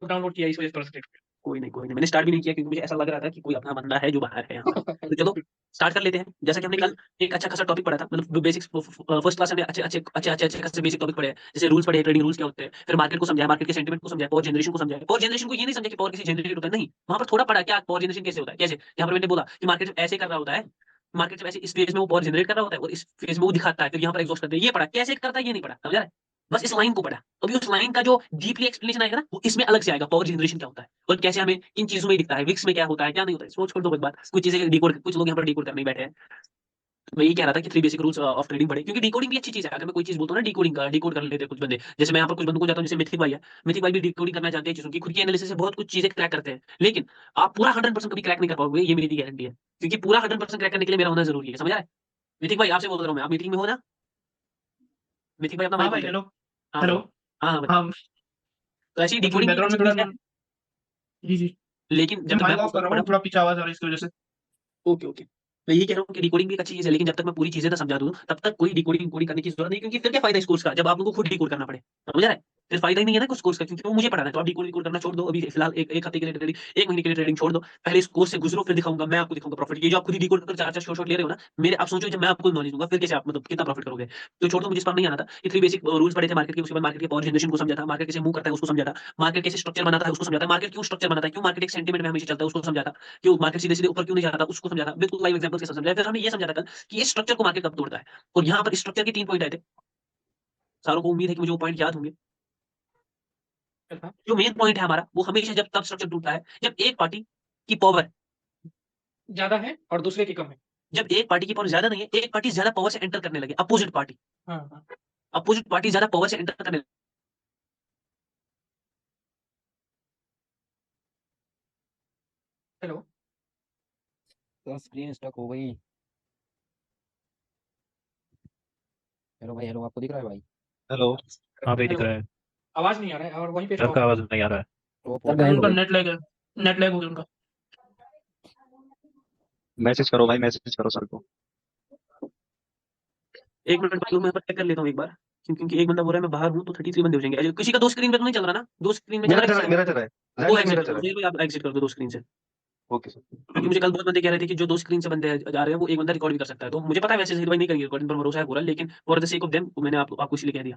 Download किया इस वजह से थोड़ा सा लेट कोई नहीं, मैंने स्टार्ट भी नहीं किया क्योंकि मुझे ऐसा लग रहा था कि कोई अपना बंदा है जो बाहर है यहाँ पर। तो चलो स्टार्ट कर लेते हैं। जैसा कि हमने कल एक अच्छा खासा टॉपिक पढ़ा था, मतलब बेसिक्स फर्स्ट क्लास में अच्छे खासे बेसिक टॉपिक पढ़े हैं। जैसे रूल्स पढ़े, ट्रेडिंग रूल्स क्या होते हैं, फिर मार्केट को समझाया, मार्केट के सेंटीमेंट को समझाया, पावर जनरेशन को समझाया। पावर जनरेशन को ये नहीं समझा कि पावर कैसे जनरेट होता है, नहीं, वहाँ पर थोड़ा पढ़ा क्या पावर जनरेशन कैसे होता है, कैसे यहाँ पर मैंने बोला कि मार्केट ऐसे कर रहा होता है, मार्केट जब ऐसे इस फेज में वो पावर जनरेट कर रहा होता है और इस फेज में वो दिखाता है, फिर यहाँ पर एग्जॉस्ट करते हैं। ये पढ़ा कैसे करता है, ये नहीं पढ़ा, समझा है? बस इस लाइन को पढ़ा। अभी उस लाइन का जो डीपली एक्सप्लेनेशन आएगा ना, वो इसमें अलग से आएगा, पावर जनरेशन क्या होता है और कैसे हमें इन चीजों में दिखता है, विक्स में क्या होता है क्या नहीं होता है, इसको छोड़ दो एक बात। कुछ चीजें डिकोड, कुछ लोग यहाँ पर डिकोड करने बैठे हैं। तो मैं ये कह रहा था कि 3 बेसिक रूल्स ऑफ ट्रेडिंग पढ़े, क्योंकि डिकोडिंग भी अच्छी चीज है। अगर मैं कोई चीज बोलता हूँ ना, डिकोडिंग का डिकोड कर लेते हैं कुछ बंदे। जैसे मैं यहाँ पर कुछ बंदों को जाता हूँ, जैसे मिथिक भाई है, मिथिक भाई भी डिकोडिंग करना जानते हैं चीजों की, खुद की एनालिसिस से बहुत कुछ चीजें क्रैक करते हैं। लेकिन आप पूरा 100% कभी क्रैक नहीं कर पाओगे, ये मेरी गारंटी है, क्योंकि पूरा 100% क्रैक करने के लिए मेरा होना जरूरी है, समझ रहा है? मिथिक भाई आपसे बोल रहा हूँ मैं, आप मीटिंग में हो ना? मिथिक भाई अपना हाँ माइक भाई, खोल हेलो। करें। हाँ हेलो। भाई। हाँ हाँ भाई। हाँ। तो ऐसी एक्चुअली डिकोडिंग भी एक बैकग्राउंड अच्छी में थोड़ा चीज है। जी जी। लेकिन जब मैं तक मैं माइक ऑफ कर रहा हूँ, थोड़ा पीछे आवाज आ रहा है इसकी वजह से। ओके ओके, मैं ये कह रहा हूँ कि डिकोडिंग भी एक अच्छी चीज है, लेकिन जब तक मैं पूरी चीजें ना समझा दूं, तब तक कोई डिकोडिंग कोडिंग करने की जरूरत नहीं, क्योंकि फिर क्या फायदा इस कोर्स का जब आप लोगों को खुद डिकोड करना पड़े, समझ रहा है? फिर फायदा ही नहीं है ना कुछ कोर्स का, क्योंकि वो मुझे पढ़ाना है। तो आप डिकोड डिकोड करना छोड़ दो अभी फिलहाल, एक हफ्ते के लिए ट्रेडिंग, एक महीने के लिए ट्रेडिंग छोड़ दो। पहले इस कोर्स से गुजरो, फिर दिखाऊंगा मैं आपको, दिखाऊंगा प्रॉफिट। ये जो आप खुद ही डिकोड कर चार चार शॉट ले रहे हो ना, मेरे आप सोचो जब मैं आपको नॉलेज दूंगा, फिर कैसे आप मतलब कितना प्रॉफिट करोगे? तो छोड़ दो, मुझे इस पर नहीं आना था। ये 3 बेसिक रूल्स पढ़े थे मार्केट के, उसके बाद मार्केट के पावर जनरेशन को समझा था, मार्केट कैसे मूव करता है उसको समझा था, मार्केट कैसे स्ट्रक्चर बनाता है उसको समझा था, मार्केट क्यों स्ट्रक्चर बनाता है, क्यों मार्केट एक सेंटीमेंट में हमेशा चलता है उसको समझा था, क्यों मार्केट सीधे सीधे ऊपर क्यों नहीं जाता उसको समझा था, बिल्कुल लाइव एग्जांपल के साथ समझाया। फिर हमें ये समझा था कल कि ये स्ट्रक्चर को मार्केट कब तोड़ता है। और यहाँ पर स्ट्रक्चर के 3 पॉइंट आए थे। सारों को उम्मीद है कि मुझे वो पॉइंट याद होंगे। था जो मेन पॉइंट है हमारा, वो हमेशा जब तब स्ट्रक्चर टूटता है जब एक पार्टी की पावर, ज्यादा है और दूसरे की कम है। जब एक पार्टी की पावर ज्यादा नहीं है, एक पार्टी ज्यादा पावर से एंटर करने लगे, अपोजिट पार्टी, हाँ हाँ। अपोजिट पार्टी ज्यादा पावर से एंटर करने हेलो। तो स्क्रीन स्टक हो गई। हेलो भाई, हेलो, आपको दिख रहा है भाई? हेलो। हाँ भाई दिख हेलो। रहा है। आवाज नहीं आ रहा है और वहीं पे सर स्टॉप का है। आवाज नहीं आ रहा है। टॉप सर हो गई। उनका नेट लैग है। नेट लैग हो गया उनका। मैसेज करो भाई, मैसेज करो सर को। एक मिनट भाई, मैं चेक कर लेता हूँ एक बार, क्योंकि एक बंदा बोल रहा है मैं बाहर हूँ, तो 33 बंदे हो जाएंगे। किसी का 2 स्क्रीन पे तो नहीं चल रहा ना? 2 स्क्रीन में चल मेरा रहा है चला किसी है, का? मेरा चला है। वो मेरा एग्जिट चला कर है। दो, आप एग्जिट कर दो 2 स्क्रीन से। Okay sir. क्योंकि मुझे कल बहुत बंदे कह रहे थे कि जो 2 स्क्रीन से बंदे जा रहे हैं, वो एक बंदा रिकॉर्ड भी कर सकता है। तो मुझे पता है वैसे सही भाई नहीं करेंगे रिकॉर्डिंग पर भरोसा है पूरा, लेकिन for the sake of them मैंने आपको इसलिए कह दिया,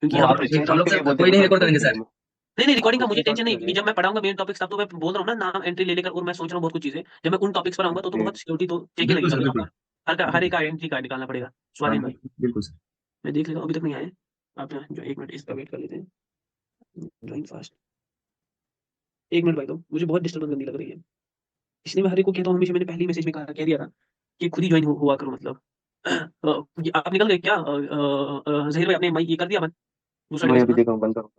क्योंकि वो यहाँ आप पर स्क्रीन हम शॉट लोग के लिए सर बोलते कोई हैं नहीं सर, रिकॉर्ड कोई करेंगे नहीं सर। बोलते। नहीं रिकॉर्डिंग आपको का मुझे स्क्रीनशॉट टेंशन नहीं, भेजे। क्योंकि जब मैं पढ़ाऊंगा मेन टॉपिक्स तब तो मैं बोल रहा हूँ ना, नाम एंट्री ले लेकर, और मैं सोच रहा हूँ बहुत कुछ चीजें। जब मैं उन टॉपिक्स पर आऊंगा तो ओके। बहुत सिक्योरिटी तो चेक ही बिल्कुल लगेगा, सर, तो बिल्कुल। यहाँ पर हर बिल्कुल। एक का एंट्री कार्ड निकालना पड़ेगा। हाँ, स्वाधीन भाई, बिल्कुल सर। मैं देख लेता हूँ, अभी तक नहीं आए। आप जो एक मिनट इसका वेट कर लेते हैं, ज्वाइन फास्ट। एक मिनट भाई, तो मुझे बहुत डिस्टर्बेंस गंदी लग रही है, इसलिए मैं हर एक को कहता हूँ हमेशा। मैंने पहली मैसेज में कह दिया था कि खुद ही ज्वाइन हुआ करो, मतलब आप निकल गए क्या? जहीर भाई आपने माइक ये कर दिया बंद, दूसरा मैं डिवाइस अभी अपना। देखा हूँ, बंद करो।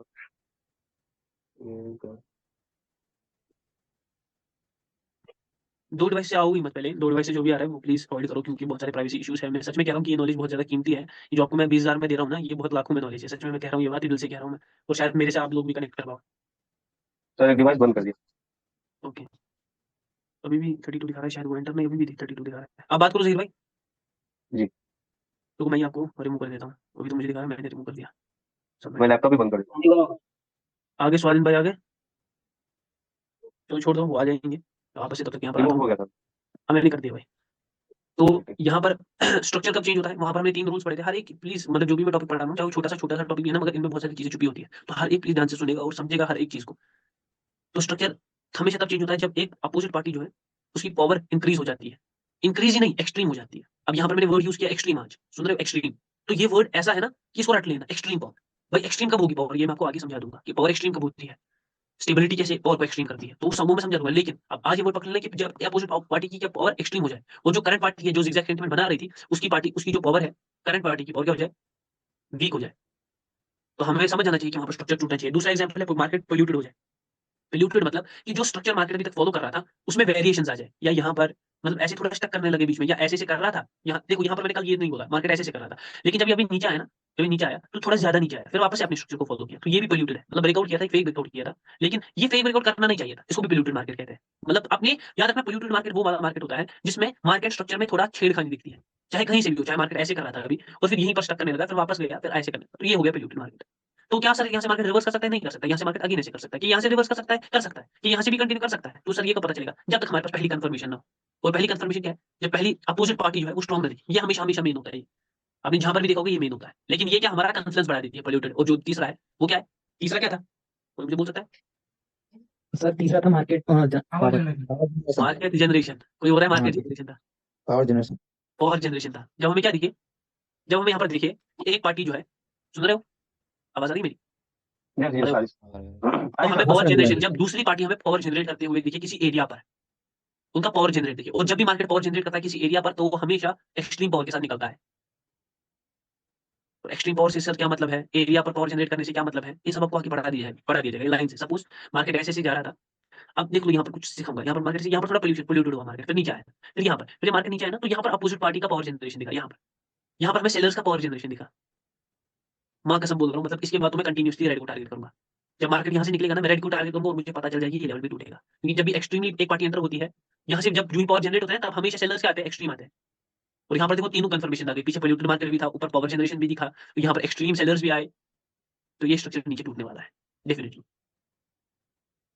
2 डिवाइस से आओ ही मत, पहले 2 डिवाइस से जो भी आ रहा है वो प्लीज अवॉइड करो, क्योंकि बहुत सारे प्राइवेसी इश्यूज है। मैं सच में कह रहा हूँ कि ये नॉलेज बहुत ज्यादा कीमती है। ये जो आपको मैं 20,000 में दे रहा हूँ ना, ये बहुत लाखों में नॉलेज है। सच में मैं कह रहा हूँ, ये बात दिल से कह रहा हूँ मैं, और शायद मेरे से आप लोग भी कनेक्ट कर पाओ। सर एक डिवाइस बंद कर दिया। ओके, अभी भी 32 दिखा रहा है, शायद वो एंटर नहीं, अभी भी 32 दिखा रहा है। आप बात करो जहीर भाई, जी। तो मैं आपको रिमूव कर देता हूँ। अभी तो मुझे दिखा रहा है, मैंने रिमूव कर दिया, मैं सबमिट। लैपटॉप भी बंद कर दिया। आगे स्वाधीन भाई आगे, तो छोड़ दो, वो आ जाएंगे वापस से, तब तक यहाँ पर आता रिमूव हूँ। हो गया था। हाँ, मैंने कर दिया भाई। तो ओके। यहाँ पर स्ट्रक्चर कब चेंज होता है, वहां पर हमने 3 रूल्स पढ़े थे। हर एक प्लीज, मतलब जो भी मैं टॉपिक पढ़ा रहा हूँ, चाहे वो छोटा सा टॉपिक है ना, मगर इनमें बहुत सारी चीजें छुपी होती है, तो हर एक प्लीज ध्यान से सुनेगा और समझेगा हर एक चीज को। तो स्ट्रक्चर हमेशा तब चेंज होता है जब एक अपोजिट पार्टी जो है, उसकी पावर इंक्रीज हो जाती है। इंक्रीज ही नहीं, एक्सट्रीम हो जाती है। अब यहाँ पर मैंने वर्ड यूज किया एक्सट्रीम, आज सुन रहे हो एक्सट्रीम? तो ये वर्ड ऐसा है ना कि इसको रट लेना, एक्सट्रीम पावर। भाई एक्सट्रीम कब होगी पावर, ये मैं आपको आगे समझा दूंगा कि पावर एक्सट्रीम कब होती है, स्टेबिलिटी कैसे पावर को एक्सट्रीम करती है, तो उस समूह में समझा दूंगा। लेकिन अब आज ये वर्ड पकड़ लें कि जब अपोजिट पार्टी की क्या पावर एक्सट्रीम हो जाए, और जो करंट पार्टी है जो एग्जैक्ट सेंटीमेंट बना रही थी, उसकी पार्टी, उसकी जो पावर है, करंट पार्टी की पावर क्या हो जाए, वीक हो जाए, तो हमें समझ आना चाहिए कि वहां पर स्ट्रक्चर टूटना चाहिए। दूसरा एग्जाम्पल है मार्केट पोल्यूटेड हो जाए। पोल्यूटेड मतलब कि जो स्ट्रक्चर मार्केट अभी तक फॉलो कर रहा था, उसमें वेरिएशंस आ जाए, या यहाँ पर मतलब ऐसे थोड़ा स्टक करने लगे बीच में, या ऐसे से कर रहा था। यहाँ देखो, यहाँ पर मैंने कल ये नहीं बोला मार्केट ऐसे से कर रहा था, लेकिन जब ये अभी नीचे आया ना, जब ये नीचे आया तो थोड़ा ज्यादा नीचे आया, फिर वापस से अपने स्ट्रक्चर को फॉलो किया, तो ये भी पोल्यूटेड है। मतलब ब्रेकआउट किया था, फेक ब्रेकआउट किया था, लेकिन ये फेक ब्रेकआउट करना नहीं चाहिए था, इसको भी पोल्यूटेड मार्केट कहते हैं। मतलब अपने याद रखना, पोल्यूटेड मार्केट वो वाला मार्केट होता है जिसमें मार्केट स्ट्रक्चर में थोड़ा छेड़खानी दिखती है, चाहे कहीं से भी हो, चाहे मार्केट ऐसे कर रहा था अभी और फिर यहीं पर स्टक करने लगा, फिर वापस गया, फिर ऐसे करने लगा, तो ये हो गया पोल्यूटेड मार्केट। तो क्या सर यहाँ से मार्केट रिवर्स कर सकता है? नहीं कर सकता। यहाँ से मार्केट अगेन ऐसे कर सकता है कि यहाँ से रिवर्स कर सकता है, कर सकता है कि यहाँ से भी कंटिन्यू कर सकता है। तो सर ये कब पता चलेगा? जब तक हमारे पास पहली कंफर्मेशन ना हो। और पहली कंफर्मेशन क्या है? जब पहली अपोजिट पार्टी जो है वो स्ट्रांग रहे। ये हमेशा हमेशा मेन होता है। आपने जहां पर भी देखा होगा ये मेन होता है। लेकिन ये क्या हमारा कॉन्फिडेंस बढ़ा देती है पोल्यूटेड। और जो तीसरा है वो क्या है? तीसरा क्या था? कोई मुझे बोल सकता है? सर तीसरा था मार्केट आवाज नहीं। Market generation. कोई हो रहा है? मार्केट हाँ जनरेशन था, पावर जनरेशन। पावर जनरेशन था। जब हमें क्या दिखे? जब हमें यहाँ पर दिखे एक पार्टी जो है, सुन रहे हो? आवाज आ रही है मेरी? Yes, yes, hello? Harish. तो Harish, हमें हाँ पावर सर अभी आ जनरेशन, रही जब दूसरी पार्टी हमें पावर जनरेट करते हुए दिखे किसी एरिया पर, उनका पावर जनरेट देखिए। और जब भी मार्केट पावर जनरेट करता है किसी एरिया पर, तो वो हमेशा एक्सट्रीम पावर के साथ निकलता है। तो एक्सट्रीम पावर से सर क्या मतलब है? एरिया पर पावर जनरेट करने से क्या मतलब है? ये सब आपको आगे बढ़ा दिया जाएगा लाइन से। सपोज मार्केट ऐसे से जा रहा था, अब देख लो यहाँ पर कुछ सिखाऊंगा। यहाँ पर मार्केट से यहाँ पर थोड़ा पोल्यूटेड हुआ मार्केट, फिर नीचे आया, फिर यहाँ पर, फिर मार्केट नीचे आया ना, तो यहाँ पर अपोजिट पार्टी का पावर जनरेशन दिखा। यहाँ पर हमें सेलर्स का पावर जनरेशन दिखा। माँ कसम बोल रहा हूँ, मतलब इसके बाद तो मैं कंटिन्यूसली रेड को टारगेट करूंगा। जब मार्केट यहाँ से निकलेगा ना, मैं रेड को टारगेट करूंगा और मुझे पता चल जाएगी ये लेवल भी टूटेगा। क्योंकि जब भी एक्सट्रीमली एक पार्टी एंटर होती है, यहाँ से जब जो पावर जनरेट होता है तब हमेशा सेलर्स के आते हैं, एक्सट्रीम आते हैं। और यहाँ पर देखो तीनों कंफर्मेशन आ गई, पीछे पोल्यूटेड मार्केट भी था, ऊपर पावर जनरेशन भी दिखा, तो यहाँ पर एक्सट्रीम सेलर्स भी आए, तो ये स्ट्रक्चर नीचे टूटने वाला है डेफिनेटली।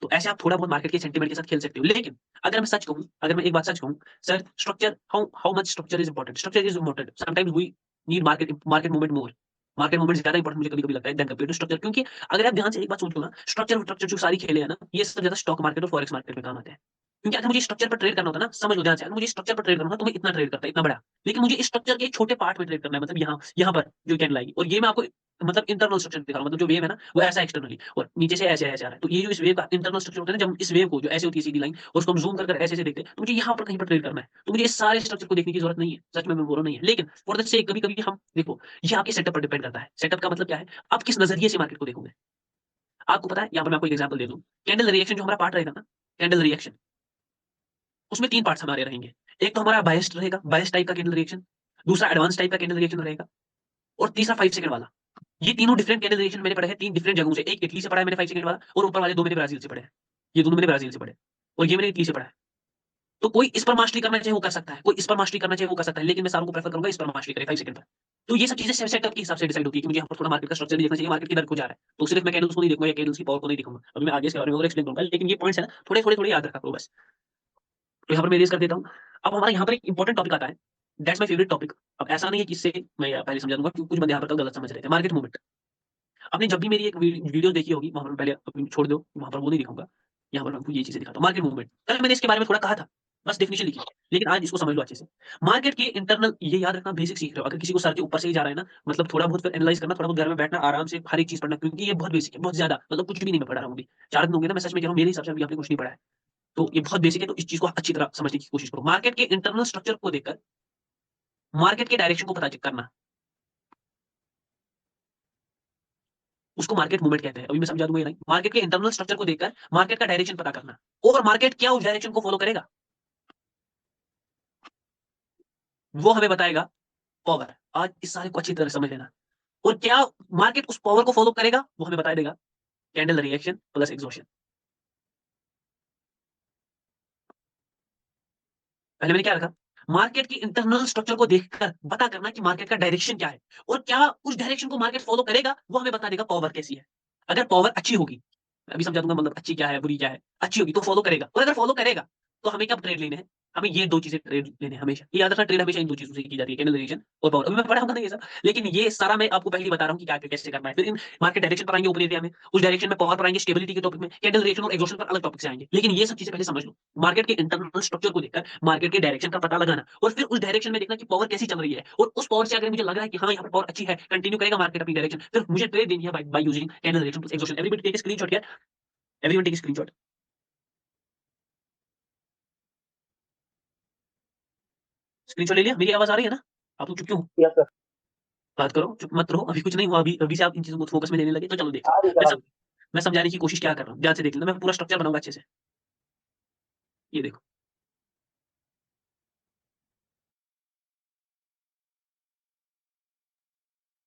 तो ऐसे आप थोड़ा बहुत मार्केट के सेंटीमेंट के साथ खेल सकते हो। लेकिन अगर मैं सच कहूँ, अगर मैं एक बात सच कहूँ, sir structure, how much structure is important? Structure is important. Sometimes we need market movement more. Market movement ज्यादा इंपॉर्टेंट मुझे कभी-कभी लगता है देन कंपेयर टू स्ट्रक्चर। क्योंकि अगर आप ध्यान से एक बात सोचो ना, स्ट्रक्चर जो सारी खेले हैं ना, ये सब ज्यादा स्टॉक मार्केट और फॉरेक्स मार्केट में काम आते हैं। क्योंकि अगर मुझे स्ट्रक्चर पर ट्रेड करना होता ना, समझ लो ध्यान से, अगर मुझे स्ट्रक्चर पर ट्रेड करना होता तो मैं इतना ट्रेड करता, इतना बड़ा। लेकिन मुझे इस स्ट्रक्चर के एक छोटे पार्ट में ट्रेड करना है, मतलब यहाँ पर जो कैंडल आएगी, और ये मैं आपको मतलब इंटरनल स्ट्रक्चर दिखा रहा हूँ। मतलब जो वेव है ना, वो ऐसा एक्सटर्नली और नीचे से ऐसे आ रहा है। तो ये जो इस वेव का इंटरनल स्ट्रक्चर होता है ना, जब हम इस वेव को, जो ऐसे होती है सीधी लाइन, और उसको हम जूम कर ऐसे देखते हैं, तो मुझे यहाँ पर कहीं पर ट्रेड करना है। तो मुझे इस सारे स्ट्रक्चर को देखने की जरूरत नहीं है, सच में मैं बोल रहा नहीं है। लेकिन फॉर द सेक कभी-कभी हम देखो, ये आपके सेटअप पर डिपेंड करता है। सेटअप का मतलब क्या है? आप किस नजरिए से मार्केट को देखोगे। आपको पता है, यहाँ पर मैं आपको एक एग्जांपल दे दूं। कैंडल रिएक्शन जो हमारा पार्ट रहेगा ना, कैंडल रिएक्शन, उसमें 3 पार्ट्स हमारे रहेंगे। एक तो हमारा बायस्ड रहेगा, बायस टाइप का कैंडल रिएक्शन, दूसरा एडवांस टाइप का कैंडल रिएक्शन रहेगा, और तीसरा 5 सेकंड वाला। ये तीनों डिफरेंट कैंडल रिएक्शन मैंने पढ़े हैं 3 डिफरेंट जगहों से। एक इटली से पढ़ा है मैंने 5 सेकंड वाला, और ऊपर वाले 2 मैंने ब्राजील से पढ़े हैं। ये दोनों मैंने ब्राजील से पढ़े, और ये मैंने इटली से पढ़ा है। तो कोई इस पर मास्टरी करना चाहे वो कर सकता है, कोई इस पर मास्टरी करना चाहे वो कर सकता है, लेकिन मैं सारों को प्रेफर करूंगा इस पर मास्टरी करे 5 सेकंड पर। तो ये सब चीजें सेटअप के हिसाब से डिसाइड होती है कि मुझे यहाँ पर थोड़ा मार्केट का स्ट्रक्चर भी देखना चाहिए, मार्केट किधर को जा रहा है। तो सिर्फ मैं कैंडल्स को नहीं देखूंगा या कैंडल्स की पावर को नहीं देखूंगा। अभी मैं आगे इसके बारे में और एक्सप्लेन करूंगा, लेकिन ये पॉइंट्स है ना, थोड़े-थोड़े याद रखा करो बस। तो यहाँ पर मैं रेज़ कर देता हूँ। अब हमारा यहाँ पर एक इंपॉर्टेंट टॉपिक आता है, दैट्स माय फेवरेट टॉपिक। अब ऐसा नहीं है कि इससे मैं पहले समझा दूँगा, क्योंकि कुछ बंदे यहाँ पर कल गलत समझ रहे थे। मार्केट मूवमेंट, आपने जब भी मेरी एक वीडियो देखी होगी, वहाँ पर पहले अपनी छोड़ दो, वहाँ पर वो नहीं दिखाऊँगा। यहाँ पर मैं आपको ये चीज़ें दिखाता हूँ। मार्केट मूवमेंट, कल मैंने इसके बारे में थोड़ा कहा था, बस डेफिनिशन लिखी, लेकिन आज इसको समझ लो अच्छे से। मार्केट के इंटरनल, ये याद रखना, बेसिक सीख रहे हो। अगर किसी को सर के ऊपर से ही जा रहा है ना, मतलब थोड़ा बहुत फिर एनालाइज़ करना, थोड़ा बहुत घर में बैठना, आराम से हर एक चीज़ पढ़ना, क्योंकि ये बहुत बेसिक है, बहुत ज़्यादा, मतलब कुछ भी नहीं मैं पढ़ा रहा हूँ अभी। 4 दिन हो गए ना, मैं सच में कह रहा हूँ, मेरे हिसाब से अभी आपने कुछ नहीं पढ़ा है। तो ये बहुत बेसिक है, तो इस चीज़ को अच्छी तरह समझने की कोशिश करो। मार्केट के इंटरनल स्ट्रक्चर को देखकर मार्केट के डायरेक्शन को पता चेक करना, उसको मार्केट मूवमेंट कहते हैं। अभी मैं समझा दूंगा ये लाइन। मार्केट के इंटरनल स्ट्रक्चर को देखकर मार्केट का डायरेक्शन पता करना, और मार्केट क्या उस डायरेक्शन को फॉलो करेगा, वो हमें बताएगा पावर। आज इस सारे को अच्छी तरह समझ लेना। और क्या मार्केट उस पावर को फॉलो करेगा, वो हमें बता देगा कैंडल रिएक्शन प्लस एग्जॉशन। पहले मैंने क्या रखा? मार्केट की इंटरनल स्ट्रक्चर को देखकर पता करना कि मार्केट का डायरेक्शन क्या है, और क्या उस डायरेक्शन को मार्केट फॉलो करेगा, वो हमें बता देगा पावर कैसी है। अगर पावर अच्छी होगी, मैं अभी समझा दूंगा मतलब अच्छी क्या है बुरी क्या है। अच्छी होगी तो फॉलो करेगा, और अगर फॉलो करेगा तो हमें क्या ट्रेड लेने हैं? हमें ये 2 चीजें ट्रेड लेने हैं हमेशा। ये याद रखना, ट्रेड हमेशा इन 2 चीजों से की जाती है, कैंडल रिएक्शन और पावर। अभी मैं पढ़ा होगा नहीं ये सब, लेकिन ये सारा मैं आपको पहले ही बता रहा हूँ कि क्या कैसे करना है। फिर इन मार्केट डायरेक्शन पर आएंगे ओपन एरिया में, उस डायरेक्शन में पावर पर आएंगे स्टेबिलिटी के टॉपिक में, कैंडल रिएक्शन और एग्जॉशन पर अलग टॉपिक से आएंगे। लेकिन ये सब चीजें पहले समझ लो। मार्केट के इंटरनल स्ट्रक्चर को देखकर मार्केट के डायरेक्शन का पता लगाना, और फिर उस डायरेक्शन में देखना कि पावर कैसी चल रही है, और उस पावर से अगर मुझे लग रहा है कि हाँ यहाँ पर पावर अच्छी है, कंटिन्यू करेगा मार्केट अपनी डायरेक्शन, फिर मुझे ट्रेड देनी है by using candle reaction plus exhaustion. Everybody take a screenshot here, everyone take a screenshot. Screenshot ले लिया? मेरी आवाज आ रही है ना? आप लोग चुप क्यों हो? Yes, sir. बात करो, चुप मत रहो। अभी कुछ नहीं हुआ, अभी अभी से आप इन चीजों को फोकस में लेने लगे, तो चलो देख लो। आ रही है, मैं सर, आ सम, मैं समझाने की कोशिश क्या कर रहा हूँ, ध्यान से देख लेना। मैं पूरा स्ट्रक्चर बनाऊंगा अच्छे से। ये देखो,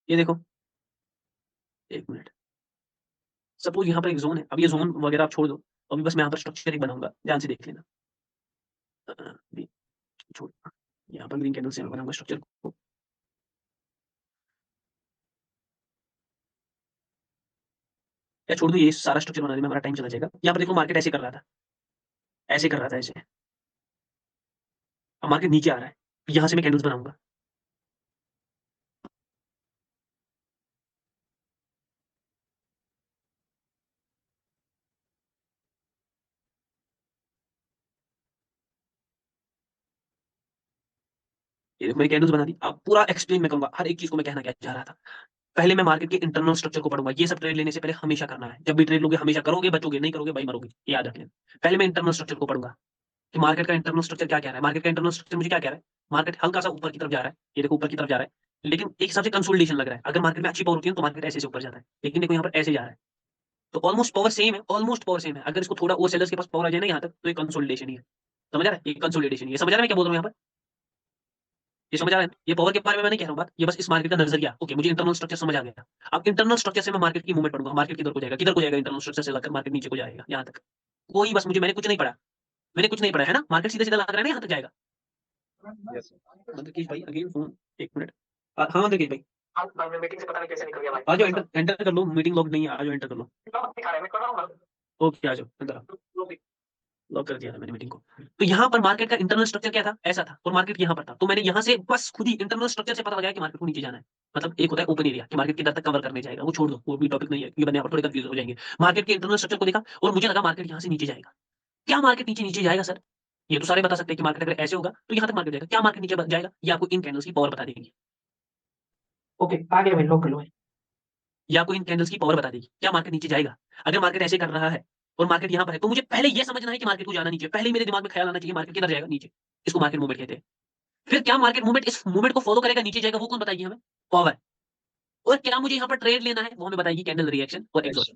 ये देखो, एक मिनट। सपोज यहाँ पर एक जोन है। अब ये जोन वगैरह आप छोड़ दो, अभी बस मैं यहाँ पर स्ट्रक्चर ही बनाऊंगा, ध्यान से देख लेना। ये छोड़, यहाँ पर ग्रीन कैंडल से मैं बनाऊंगा स्ट्रक्चर को। या छोड़ दो, ये सारा स्ट्रक्चर बनाने में हमारा टाइम चला जाएगा। यहाँ पर देखो मार्केट ऐसे कर रहा था, ऐसे कर रहा था, ऐसे। अब मार्केट नीचे आ रहा है, यहाँ से मैं कैंडल्स बनाऊंगा। ये देखो मैंने कैंडल्स बना दी। अब पूरा एक्सप्लेन मैं करूंगा, हर एक चीज को मैं कहना क्या चाह रहा था। पहले मैं मार्केट के इंटरनल स्ट्रक्चर को पढ़ूंगा। ये सब ट्रेड लेने से पहले हमेशा करना है। जब भी ट्रेड लोगे हमेशा करोगे, बचोगे, नहीं करोगे भाई मरोगे, ये याद रख लेना। पहले मैं इंटरनल स्ट्रक्चर को पढ़ूंगा कि मार्केट का इंटरनल स्ट्रक्चर क्या कह रहा है। मार्केट का इंटरनल स्ट्रक्चर मुझे क्या कह रहा है, मार्केट हल्का सा ऊपर की तरफ जा रहा है, ये देखो ऊपर की तरफ जा रहा है, लेकिन एक हिसाब से कंसोलिडेशन लग रहा है। अगर मार्केट में अच्छी पावर होती है तो मार्केट ऐसे से ऊपर जाता है, लेकिन देखो यहाँ पर ऐसे जा रहा है, तो ऑलमोस्ट पावर सेम है, ऑलमोस्ट पावर सेम है। अगर इसको थोड़ा और सेलर्स के पास पावर आ जाए ना यहाँ तक, तो ये कंसोलिडेशन ही है। समझ आ रहा है, ये कंसोलिडेशन ही है। समझ आ रहा है मैं क्या बोल रहा हूँ यहाँ पर, ये समझ आ रहा है। ये पावर के बारे में मैं नहीं कह रहा हूँ बात, ये बस इस मार्केट का नजरिया। ओके, मुझे इंटरनल स्ट्रक्चर समझ आ गया। अब इंटरनल स्ट्रक्चर से मैं मार्केट की मूवमेंट पढ़ूंगा। मार्केट किधर को जाएगा, किधर को जाएगा, इंटरनल स्ट्रक्चर से लगकर मार्केट नीचे को जाएगा, यहाँ तक। कोई बस मुझे, मैंने कुछ नहीं पढ़ा, मैंने कुछ नहीं पढ़ा है ना, मार्केट सीधा सीधा लग रहा है ना, यहाँ तक जाएगा। यस मंत्रकेश भाई अगेन फोन, एक मिनट। हाँ मंत्रकेश भाई, मीटिंग से पता नहीं कैसे निकल गया भाई। आ जाओ, एंटर कर लो, मीटिंग लॉग नहीं है, आ जाओ एंटर कर लो। दिखा रहा है, मैं कर रहा हूँ ना। ओके आ जाओ अंदर आओ, लॉक कर दिया था मैंने मीटिंग को। तो यहाँ पर मार्केट का इंटरनल स्ट्रक्चर क्या था, ऐसा था, और मार्केट यहाँ पर था। तो मैंने यहाँ से बस खुद ही इंटरनल स्ट्रक्चर से पता लगाया कि मार्केट को नीचे जाना है। मतलब एक होता है ओपन एरिया कि मार्केट किधर तक कवर करने जाएगा, वो छोड़ दो, वो भी टॉपिक नहीं है, क्योंकि बंदे यहाँ पर थोड़े कंफ्यूज हो जाएंगे। मार्केट के इंटरनल स्ट्रक्चर को देखा और मुझे लगा मार्केट यहाँ से नीचे जाएगा। क्या मार्केट नीचे नीचे जाएगा सर? ये तो सारे बता सकते हैं कि मार्केट अगर ऐसे होगा तो यहाँ तक मार्केट जाएगा। क्या मार्केट नीचे जाएगा, ये आपको इन कैंडल्स की पावर बता देगी। ओके, आ गया भाई, लॉक कर लो भाई। ये आपको इन कैंडल्स की पावर बता देगी क्या मार्केट नीचे जाएगा। अगर मार्केट ऐसे कर रहा है और मार्केट यहाँ पर है, तो मुझे पहले ये समझना है कि मार्केट को जाना नीचे। पहले ही मेरे दिमाग में ख्याल आना चाहिए मार्केट किधर जाएगा, नीचे। इसको मार्केट मूवमेंट कहते हैं। फिर क्या मार्केट मूवमेंट इस मूवमेंट को फॉलो करेगा, नीचे जाएगा, वो कौन बताएगी हमें, पावर। और क्या मुझे यहाँ पर ट्रेड लेना है, वो हमें बताएगी कैंडल रिएक्शन और एग्जॉस्ट।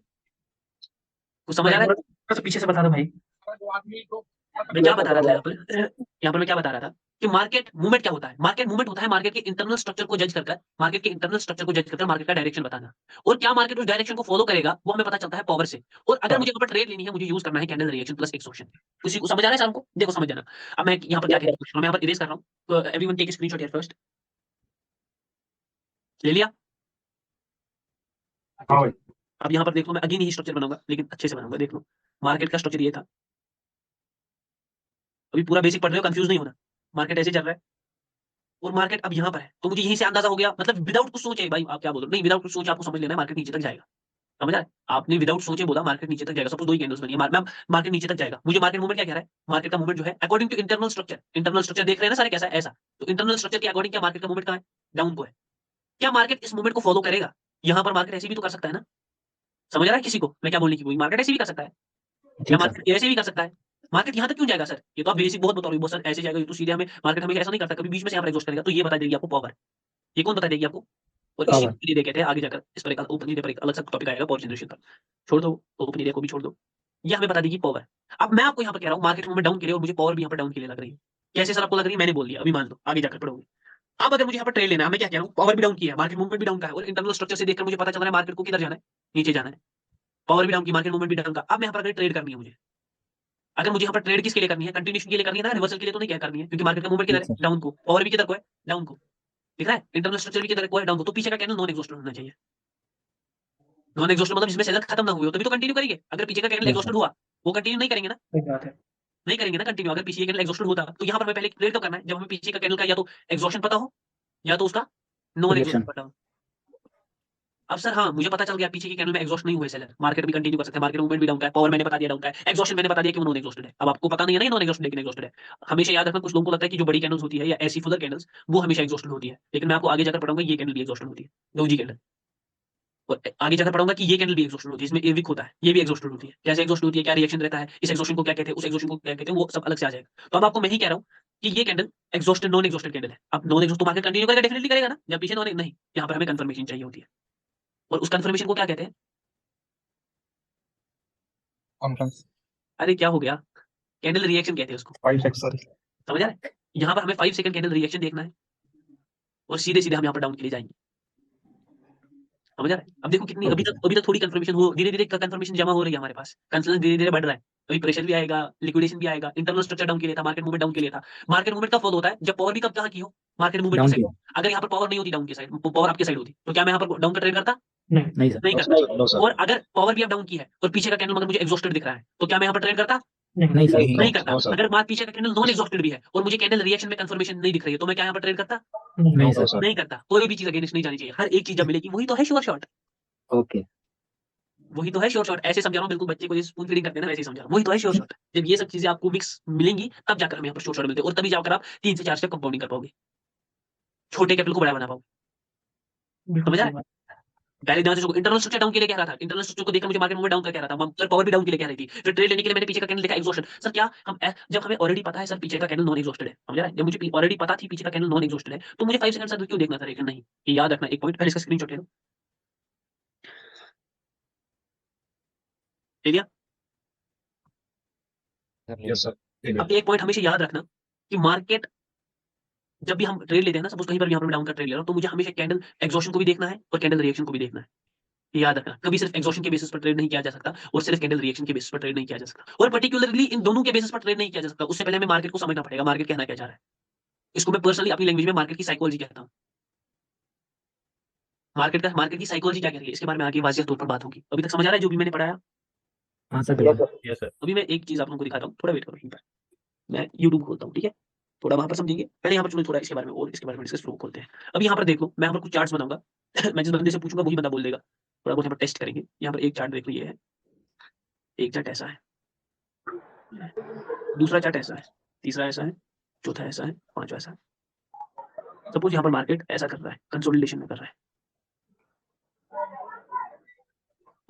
कुछ समझ आ रहा है? थोड़ा सा पीछे से बता दो भाई। मैं क्या बता रहा था यहाँ पर मैं क्या बता रहा था कि मार्केट मूवमेंट क्या होता है। मार्केट मूवमेंट होता है मार्केट के इंटरनल स्ट्रक्चर को जज कर मार्केट के इंटरनल स्ट्रक्चर को जज कर मार्केट का डायरेक्शन बताना। और क्या मार्केट उस डायरेक्शन को फॉलो करेगा, वो हमें पता चलता है पावर से। और अगर मुझे यहाँ पर ट्रेड लेनी है, मुझे यूज करना है कैंडल रिएक्शन प्लस एक्सॉशन। किसी को समझ आ रहा है शाम को, देखो समझ जाना। अब मैं यहाँ पर क्या कह रहा हूँ, मैं यहाँ पर इरेज कर रहा हूँ, तो everyone take screenshot here first. ले लिया? हाँ भाई अब यहाँ पर देख लो, मैं अगेन यही स्ट्रक्चर बनाऊंगा, लेकिन अच्छे से बनाऊंगा। देख लो मार्केट का स्ट्रक्चर ये था। अभी पूरा बेसिक पढ़ रहे हो, कंफ्यूज नहीं होना। मार्केट ऐसे चल रहा है और मार्केट अब यहाँ पर है, तो मुझे यहीं से अंदाजा हो गया, मतलब विदाउट कुछ सोचे। भाई आप क्या बोल रहे हो, नहीं विदाउट कुछ सोचे आपको समझ लेना है मार्केट नीचे तक जाएगा। समझ आया? आपने विदाउट सोचे बोला मार्केट नीचे तक जाएगा। सपोज दो ही कैंडल्स बनी है, मार्केट नीचे तक जाएगा। मुझे मार्केट मूवमेंट क्या कह रहा है, मार्केट का मूवमेंट जो है according to internal structure. Internal structure देख रहे हैं ना सारे, कैसा है ऐसा। तो इंटरनल स्ट्रक्चर के अकॉर्डिंग क्या मार्केट का मूवमेंट कहाँ है, डाउन को है। क्या मार्केट इस मूवमेंट को फॉलो करेगा? यहाँ पर मार्केट ऐसे भी तो कर सकता है ना। समझ रहा है किसी को मैं क्या बोलने की कोई, मार्केट ऐसे भी कर सकता है, जी या सर। मार्केट ऐसे भी कर सकता है। मार्केट यहाँ तक क्यों जाएगा सर, ये तो आप बेसिक बहुत बता रहे हो बहुत सर, ऐसे जाएगा। ये तो सीधे हमें मार्केट हमें ऐसा नहीं करता, कभी बीच में से यहाँ पर एग्जॉस्ट करेगा, तो ये बता देगी आपको पावर। ये कौन बता देगी आपको? और इसी पावर। ओपन एरिया कहते हैं, आगे जाकर इस पर एक ओपन एरिया पर एक अलग सा टॉपिक आएगा पावर जनरेशन पर। छोड़ दो ओपन एरिया को भी, छोड़ दो। ये हमें बता देगी पावर। अब मैं आपको यहाँ पर कह रहा हूँ मार्केट मूवमेंट डाउन के लिए, और मुझे पावर भी यहाँ पर डाउन के लिए लग रही है। कैसे सर आपको लग रही है, मैंने बोल दिया, अभी मान लो आगे जाकर पढ़ोगे। अब अगर मुझे यहाँ पर ट्रेड लेना है, मैं क्या कह रहा हूँ, पावर भी डाउन की है, मार्केट मूवमेंट भी डाउन का है, और इंटरनल स्ट्रक्चर से देखकर मुझे पता चल रहा है मार्केट को किधर जाना है, नीचे जाना है। पावर भी डाउन की, मार्केट मूवमेंट भी डाउन का। अब मैं यहाँ पर अगर ट्रेड करनी है मुझे, अगर मुझे यहाँ पर ट्रेड किसके लिए करनी है, कंटिन्यूएशन के लिए करनी है ना, रिवर्सल के लिए तो नहीं क्या करनी है, क्योंकि मार्केट का मूवमेंट किधर ठीक है, सर। डाउन को। पावर भी किधर को है, डाउन को। दिख रहा है, इंटरनल स्ट्रक्चर भी किधर को है, डाउन को। तो पीछे का कैंडल नॉन एग्जॉस्टेड होना चाहिए। नॉन एग्जॉस्टेड मतलब जिसमें सेलर खत्म ना हुए हो, तभी तो कंटिन्यू करेंगे। अगर पीछे का कैंडल यस एग्जॉस्टेड सर। हुआ, वो कंटिन्यू नहीं करेंगे ना, सही बात है। नहीं करेंगे ना कंटिन्यू। अगर पीछे का कैंडल एग्जॉस्टेड होता, तो यहाँ पर हमें पहले ट्रेड तो करना है जब हमें पीछे का कैंडल का या तो एग्जॉस्शन पता हो, या तो उसका नॉन रिएक्शन। एग्जॉस्शन पता हो। अब सर हाँ, मुझे पता चल गया पीछे के कैंडल में एग्जॉस्ट नहीं हुए सेलर, मार्केट भी कंटिन्यू कर सकते हैं, मार्केट मूवमेंट भी डाउन का है, पावर मैंने बता दिया डाउन का है, एग्जॉस्शन मैंने बता दिया कि वो नॉन एग्जॉस्टेड है। अब आपको पता नहीं है ना नॉन एग्जॉस्टेड लेकिन एग्जॉस्टेड है। हमेशा याद रखना, कुछ लोगों को लगता है कि जो बड़ी कैंडल्स होती है या ऐसी फुलर कैंडल्स, वो हमेशा एग्जॉस्टेड होती है, लेकिन मैं आपको आगे जाकर पढ़ाऊंगा ये कैंडल भी एग्जॉस्टेड होती है, डोजी कैंडल। और आगे जाकर पढ़ाऊंगा कि ये कैंडल भी एग्जॉस्टेड होती है, इसमें एविक होता है, ये भी एग्जॉस्टेड होती है। कैसे एग्जॉस्ट होती है, क्या रिएक्शन रहता है, इस एग्जॉस्शन को क्या कहते हैं, उस एग्जॉस्शन को क्या कहते हैं, वो सब अलग से आ जाएगा। तो अब आपको मैं ही कह रहा हूँ कि ये candle exhausted non exhausted candle है। अब नॉन एग्जॉस्ट तो मार्केट कंटिन्यू करेगा, डेफिनेटली करेगा ना, जब पीछे नॉन नहीं, यहाँ पर हमें कंफर्मेशन चाहिए होती है। और उस कंफर्मेशन को क्या कहते हैं, कॉन्फ्रेंस। अरे क्या हो गया, कैंडल रिएक्शन कहते हैं उसको। 5 सेकंड सॉरी। समझ आ रहा है? यहाँ पर हमें 5 सेकंड कैंडल रिएक्शन देखना है, और सीधे सीधे हम यहाँ पर डाउन के लिए जाएंगे। समझ आ रहा है? अब देखो कितनी अभी तक थोड़ी कंफर्मेशन हो, धीरे धीरे कंफर्मेशन जमा हो रही है हमारे पास, कंफर्मेशन धीरे धीरे बढ़ रहा है। अभी प्रेशर भी आएगा, लिक्विडेशन भी आएगा। इंटरनल स्ट्रक्चर डाउन के लिए था, मार्केट मूवमेंट डाउन के लिए था। मार्केट मूवमेंट कब फॉलो होता है, जब पावर भी कब कहाँ की हो, मार्केट मूवमेंट की डाउन साइड। की। अगर यहाँ पर पावर नहीं होती डाउन की साइड, पावर आपकी साइड होती, तो क्या मैं यहाँ पर डाउन का ट्रेड करता, नहीं सर नहीं करता। नो सर और अगर पावर भी अप डाउन की है और पीछे का कैंडल मगर मुझे एग्जॉस्टेड दिख रहा है, तो क्या मैं यहाँ पर ट्रेड करता? नहीं सर नहीं करता। नो सर अगर मार्क पीछे का कैंडल नॉन एग्जॉस्टेड भी है और मुझे कैंडल रिएक्शन में कंफर्मेशन नहीं दिख रही है, तो मैं क्या यहाँ पर ट्रेड करता? नहीं नो सर सर नहीं करता। कोई भी चीज अगेंस्ट नहीं जानी चाहिए, हर एक चीज जब मिलेगी वही तो है श्योर शॉट, ओके वही तो है श्योर शॉट। ऐसे समझा रहा हूँ बिल्कुल, बच्चे को जैसे स्पून फीडिंग करते हैं ना वैसे ही समझा रहा हूँ, वही तो है श्योर शॉट। जब ये सब चीजें आपको मिक्स मिलेंगी तब जाकर हम यहाँ पर श्योर शॉट मिलते हैं, और तभी जाकर आप 3 से 4 स्टेप कंपाउंडिंग कर पाओगे, छोटे कैपिटल को बड़ा बना पाओगे। बिल्कुल समझ आ सही रहा है? बात। पहले ध्यान से देखो, इंटरनल स्ट्रक्चर डाउन के लिए कह रहा था, इंटरनल स्ट्रक्चर को देखकर मुझे मार्केट मूवमेंट डाउन कर कह रहा था, फिर पावर भी डाउन के लिए कह रही थी, फिर ट्रेड लेने के लिए मैंने पीछे का कैंडल देखा एग्जॉस्टेड। सर क्या हम जब हमें ऑलरेडी पता है सर पीछे का कैंडल नॉन एग्जॉस्टेड है, समझ रहा है? जब मुझे ऑलरेडी पता थी पीछे का कैंडल नॉन एग्जॉस्टेड है, तो मुझे 5 सेकंड सर क्यों देखना था? लेकिन नहीं, ये याद रखना एक पॉइंट, पहले इसका स्क्रीनशॉट ले लो। ले लिया? यस सर अब एक पॉइंट हमेशा याद रखना कि मार्केट जब भी हम ट्रेड लेते हैं ना, सपोज कहीं पर भी यहाँ पर मैं डाउन का ट्रेड ले रहा हूँ, तो मुझे हमेशा कैंडल एग्जॉस्शन को भी देखना है और कैंडल रिएक्शन को भी देखना है। ये याद रखना, कभी सिर्फ एग्जॉस्शन के बेसिस पर ट्रेड नहीं किया जा सकता और सिर्फ कैंडल रिएक्शन के बेसिस पर ट्रेड नहीं किया जा सकता, और पर्टिकुलरली इन दोनों के बेसिस पर ट्रेड नहीं किया जा सकता। उससे पहले हमें मार्केट को समझना पड़ेगा, मार्केट कहना क्या चाह रहा है। इसको मैं पर्सनली अपनी लैंग्वेज में मार्केट की साइकोलॉजी कहता हूँ। मार्केट की साइकोलॉजी क्या कह रही है, इसके बारे में आगे वाज़िह तौर पर बात होगी। अभी तक समझ आ रहा है जो भी मैंने पढ़ाया? हाँ सर बिल्कुल यस सर अभी मैं एक चीज आप लोगों को दिखाता हूँ, थोड़ा वेट करो यहीं पर। मैं यूट्यूब खोलता हूँ, ठीक है? थोड़ा वहां पर समझेंगे, पहले यहाँ पर चलो थोड़ा इसके बारे में और इसके बारे में डिस्कस खोलते हैं। अब यहाँ पर देख लो, मैं यहाँ पर कुछ चार्ट्स बनाऊंगा मैं जिस बंदे से पूछूंगा वही बंदा बोल देगा। थोड़ा बहुत यहाँ पर टेस्ट करेंगे। यहाँ पर एक चार्ट देख लो, ये है एक चार्ट, ऐसा है, दूसरा चार्ट ऐसा है, तीसरा ऐसा है, चौथा ऐसा है, पांचवा ऐसा है। सपोज यहाँ पर मार्केट ऐसा कर रहा है, कंसोलिडेशन में कर रहा है,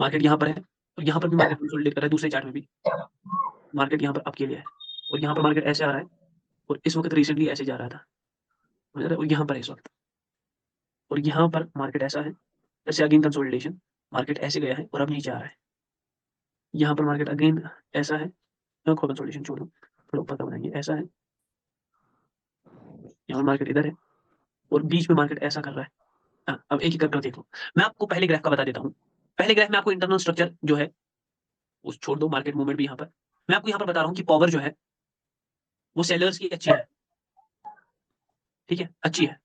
मार्केट यहाँ पर है और यहाँ पर भी मार्केट कंसोलिडेट कर रहा है, दूसरे चार्ट में भी मार्केट यहाँ पर अप के लिए है और यहाँ पर मार्केट ऐसे आ रहा है और इस वक्त रिसेंटली ऐसे जा रहा था, समझ रहे हो? और यहाँ पर है इस वक्त, और यहाँ पर मार्केट ऐसा है, ऐसे अगेन कंसोलिडेशन, मार्केट ऐसे गया है और अब नीचे आ रहा है। यहाँ पर मार्केट अगेन ऐसा है, कंसोलिडेशन छोड़ो, थोड़ा ऊपर का बनाएंगे, ऐसा है, यहाँ मार्केट इधर है और बीच में मार्केट ऐसा कर रहा है। हाँ, अब एक एक करके देखो। मैं आपको पहले ग्राफ का बता देता हूँ। पहले ग्राफ में आपको इंटरनल स्ट्रक्चर जो है उस छोड़ दो, मार्केट मूवमेंट भी यहाँ पर मैं आपको यहाँ पर बता रहा हूँ कि पावर जो है वो सेलर्स की अच्छी है, ठीक है, अच्छी है।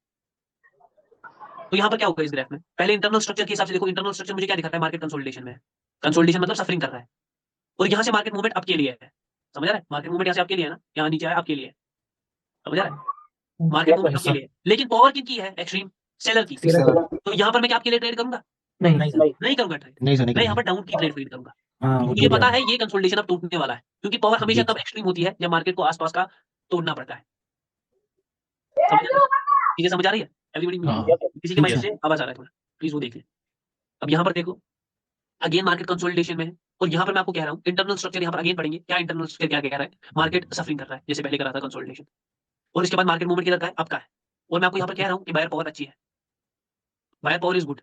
तो यहाँ पर क्या होगा इस ग्राफ में? पहले इंटरनल स्ट्रक्चर के हिसाब से देखो, इंटरनल स्ट्रक्चर मुझे क्या दिखा रहा है? मार्केट कंसोलिडेशन में है, कंसोलिडेशन मतलब सफरिंग कर रहा है, और यहाँ से मार्केट मूवमेंट आपके लिए है, समझ रहा है? मार्केट मूवमेंट यहाँ से आपके लिए है ना, यहाँ नीचे आया आपके लिए, समझ रहा है? मार्केट मूवमेंट आपके लिए, लेकिन पावर किनकी है? एक्सट्रीम सेलर की। तो यहाँ पर मैं क्या आपके लिए ट्रेड करूंगा? नहीं नहीं सर नहीं करूंगा ट्रेड, नहीं सर मैं यहाँ पर डाउन की ट्रेड फीड करूंगा। हाँ क्योंकि वो मुझे टूट पता गया है ये कंसोलिडेशन अब टूटने वाला है, क्योंकि पावर हमेशा जी तब एक्सट्रीम होती है जब मार्केट को आसपास का तोड़ना पड़ता है। समझ आ रही है? चीजें समझ आ रही है एवरीबॉडी? हाँ किसी के ठीक माइंड है से आवाज आ रहा है थोड़ा, प्लीज वो देख ले। अब यहाँ पर देखो, अगेन मार्केट कंसोलिडेशन में है, और यहाँ पर मैं आपको कह रहा हूँ इंटरनल स्ट्रक्चर यहाँ पर अगेन पढ़ेंगे। क्या इंटरनल स्ट्रक्चर क्या कह रहा है? मार्केट सफरिंग कर रहा है जैसे पहले कर रहा था कंसोलिडेशन, और इसके बाद मार्केट मूवमेंट किधर का है? आपका है। और मैं आपको यहाँ पर कह रहा हूँ कि बायर पावर अच्छी है, बायर पावर इज गुड,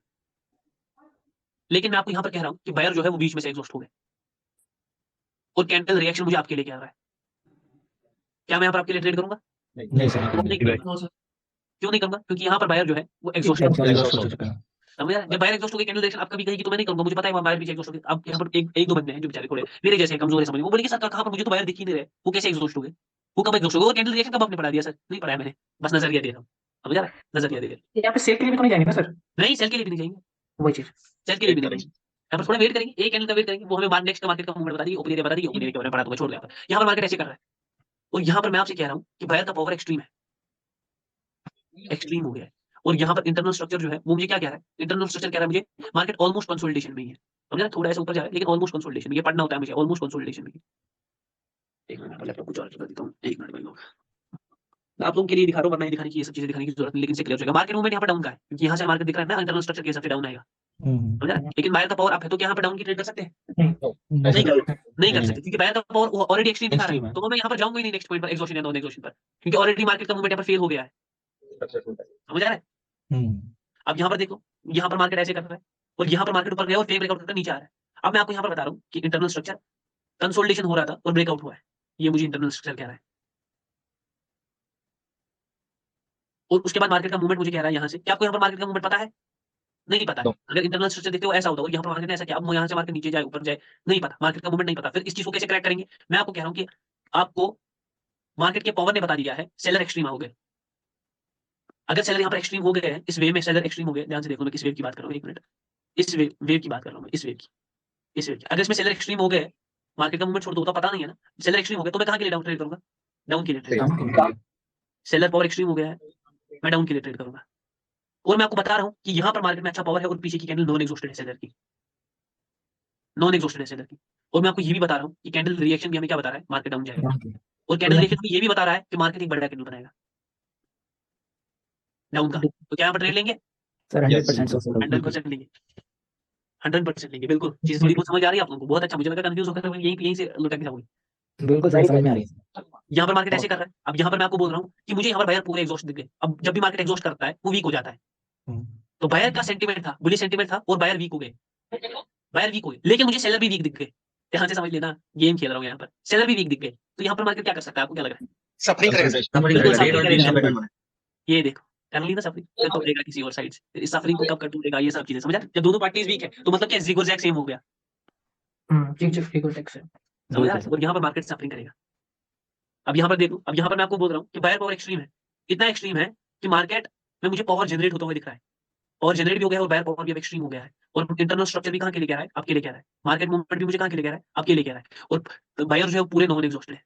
लेकिन मैं आपको यहाँ पर कह रहा हूँ कि बायर जो है वो बीच में से एग्जॉस्ट हो गए, और कैंडल रिएक्शन मुझे आपके लिए क्या रहा है? क्या मैं यहाँ पर आपके लिए ट्रेड करूंगा? नहीं सर नहीं करूंगा। No sir. क्यों नहीं करूंगा? क्योंकि यहाँ पर बायर जो है वो एग्जॉस्ट एग्जॉस्ट हो चुका है समझ रहा है? जब बायर एग्जॉस्ट हो गई, कैंडल रिएक्शन आप कभी कहेगी तो मैं नहीं करूंगा, मुझे पता है वहाँ बायर पीछे एग्जॉस्ट हो गए। अब यहाँ पर एक दो बंदे हैं जो बेचारे थोड़े मेरे जैसे कमजोर है, समझ, वो बोलेंगे सर कहाँ पर, मुझे तो बायर दिख ही नहीं रहे, वो कैसे एग्जॉस्ट हो गए? वो कब एग्जॉस्ट हो गए? वो कैंडल रिएक्शन कब आपने पढ़ा दिया? सर नहीं पढ़ाया मैंने, बस नजरिया दे रहा हूँ, समझ रहा है? नजरिया दे रहा हूँ। यहाँ पे सेल के लिए भी तो नहीं जाएंगे ना सर? नहीं, सेल के लिए भी नहीं जाएंगे, वही चीज। सेल के लिए भी नहीं जाएंगे। यहाँ पर थोड़ा वेट करेंगे, एक कैंडल का वेट करेंगे, वो हमें नेक्स्ट मार्केट का मूवमेंट बता दी, ओपन एरिया बता दी, ओपन एरिया के बारे में पढ़ा दूंगा, छोड़ दो। यहाँ पर मार्केट ऐसे कर रहा है, और यहाँ पर मैं आपसे कह रहा हूँ कि बायर का पावर एक्सट्रीम है, एक्सट्रीम हो गया है। और यहाँ पर इंटरनल स्ट्रक्चर जो है वो मुझे क्या कह रहा है? इंटरनल स्ट्रक्चर कह रहा है मुझे मार्केट ऑलमोस्ट कंसोलिडेशन में ही है, समझा? थोड़ा ऐसा ऊपर जा रहा है लेकिन ऑलमोस्ट कंसोलिडेशन में, ये पढ़ना होता है मुझे, ऑलमोस्ट कंसोलिडेशन में। एक मिनट, लैपटॉप कुछ और कर देता हूँ, एक मिनट भाई लोग, मैं आप लोगों के लिए दिखा रहा हूँ, वरना ये दिखाने की, ये सब चीजें दिखाने की जरूरत नहीं, लेकिन से क्लियर हो जाएगा। मार्केट मूवमेंट यहाँ पर डाउन का है, क्योंकि यहाँ से मार्केट दिख रहा है ना इंटरनल स्ट्रक्चर के हिसाब से डाउन आएगा, समझा? लेकिन बायर का पावर अप है, तो क्या यहाँ पर डाउन की ट्रेड कर सकते हैं? नहीं कर सकते, क्योंकि बायर का पावर ऑलरेडी एक्सट्रीम दिखा रहा है, तो मैं यहाँ पर जाऊंगा ही नहीं नेक्स्ट पॉइंट पर, एक्सॉशन या नॉन एक्सॉशन पर, क्योंकि ऑलरेडी मार्केट का मूवमेंट यहाँ पर फेल हो गया है, समझ आ रहा है? अब यहाँ पर देखो, यहाँ पर मार्केट ऐसे कर रहा है और यहाँ पर मार्केट ऊपर गया और फेक ब्रेकआउट करके नीचे आ रहा है। अब मैं आपको यहाँ पर बता रहा हूँ कि इंटरनल स्ट्रक्चर कंसोलिडेशन हो रहा था और ब्रेकआउट हुआ है, ये मुझे इंटरनल स्ट्रक्चर कह रहा है। और उसके बाद मार्केट का मूवमेंट मुझे कह रहा है यहाँ से, क्या आपको यहाँ पर मार्केट का मूवमेंट पता है? नहीं पता है। No. अगर इंटरनल स्ट्रक्चर देखते हो ऐसा होता है, और यहाँ पर मार्केट ने ऐसा किया, अब यहाँ से मार्केट नीचे जाए ऊपर जाए, नहीं पता, मार्केट का मूवमेंट नहीं पता, फिर इस चीज को कैसे क्रैक करेंगे? मैं आपको कह रहा हूँ कि आपको मार्केट के पावर ने बता दिया है सेलर एक्सट्रीम हो गए। अगर सेलर यहाँ पर एक्सट्रीम हो गए हैं, इस वे में सेलर एक्सट्रीम हो गए, ध्यान से देखो मैं किस वेव की बात कर रहा हूँ, एक मिनट, इस वेव की बात कर रहा हूँ मैं, इस वेव की। अगर इसमें सेलर एक्सट्रीम हो गए, मार्केट का मूवमेंट छोड़ दो, तो पता नहीं है ना, सेलर एक्सट्रीम हो गया तो मैं कहाँ के लिए डाउन ट्रेड करूंगा? डाउन के लिए ट्रेड डाउन करूंगा। के लिए। सेलर पावर एक्सट्रीम हो गया है, मैं डाउन के लिए ट्रेड करूंगा। और मैं आपको बता रहा हूँ कि यहाँ पर मार्केट में अच्छा पावर है और पीछे की कैंडल नॉन एग्जॉस्टेड है सेलर की, नॉन एग्जॉस्टेड है सेलर की। और मैं आपको ये भी बता रहा हूँ कि कैंडल रिएक्शन भी हमें क्या बता रहा है, मार्केट डाउन जाएगा। डाउन के लिए। और कैंडल रिएक्शन भी ये भी बता रहा है कि मार्केट एक बड़ा कैंडल बनाएगा डाउन का। तो क्या यहाँ पर ट्रेड लेंगे? सर 100% बिल्कुल। सर 100% लेंगे, 100% लेंगे, बिल्कुल। चीजें थोड़ी बहुत समझ आ रही है आप लोगों को? बहुत अच्छा, मुझे लगा कंफ्यूज होकर यहीं से लुटा के जाओगे। बिल्कुल सही समझ में आ रही है। यहाँ पर मार्केट ऐसे कर रहा है। अब यहाँ पर मैं आपको बोल रहा हूँ कि मुझे यहाँ पर बायर पूरे एग्जॉस्ट दिख गए। अब जब भी मार्केट एग्जॉस्ट करता है वो वीक हो जाता है, तो बायर का सेंटीमेंट था, बुलिश सेंटीमेंट था, और बायर वीक हो गए, बायर वीक हो गए, लेकिन मुझे सेलर भी वीक दिख गए। ध्यान से समझ लेना, गेम खेल रहा हूँ यहाँ पर, सेलर भी वीक दिख गए। तो यहाँ पर मार्केट क्या कर सकता है, आपको क्या लग रहा है? सफरिंग करेगा सर, बिल्कुल रेड suffering और करेगा। ग्रीन पैटर्न बना ये देखो, कर ली ना सफरिंग, फिर तो देगा किसी और साइड से। इस सफरिंग को कब कर दूंगा, ये सब चीजें समझा? जब दोनों पार्टीज वीक है तो मतलब क्या जिग और जैग सेम हो गया, जी फिगर टेक्स है। समझा? बिल्कुल सर। और यहाँ पर मार्केट सफरिंग करेगा। अब यहाँ पर देखो, अब यहाँ पर मैं आपको बोल रहा हूँ कि बायर पावर एक्सट्रीम है, इतना एक्सट्रीम है कि मार्केट में मुझे पावर जनरेट होता हुआ दिख रहा है, और जनरेट भी हो गया है, और बायर पावर भी अब एक्सट्रीम हो गया है, और इंटरनल स्ट्रक्चर भी कहाँ के लेके आ रहा है, आपके लेके आ रहा है। मार्केट मूवमेंट भी मुझे कहाँ के लेके आ रहा है, आपके लेके आ रहा है। और बायर जो है वो पूरे नॉन एग्जॉस्टेड है।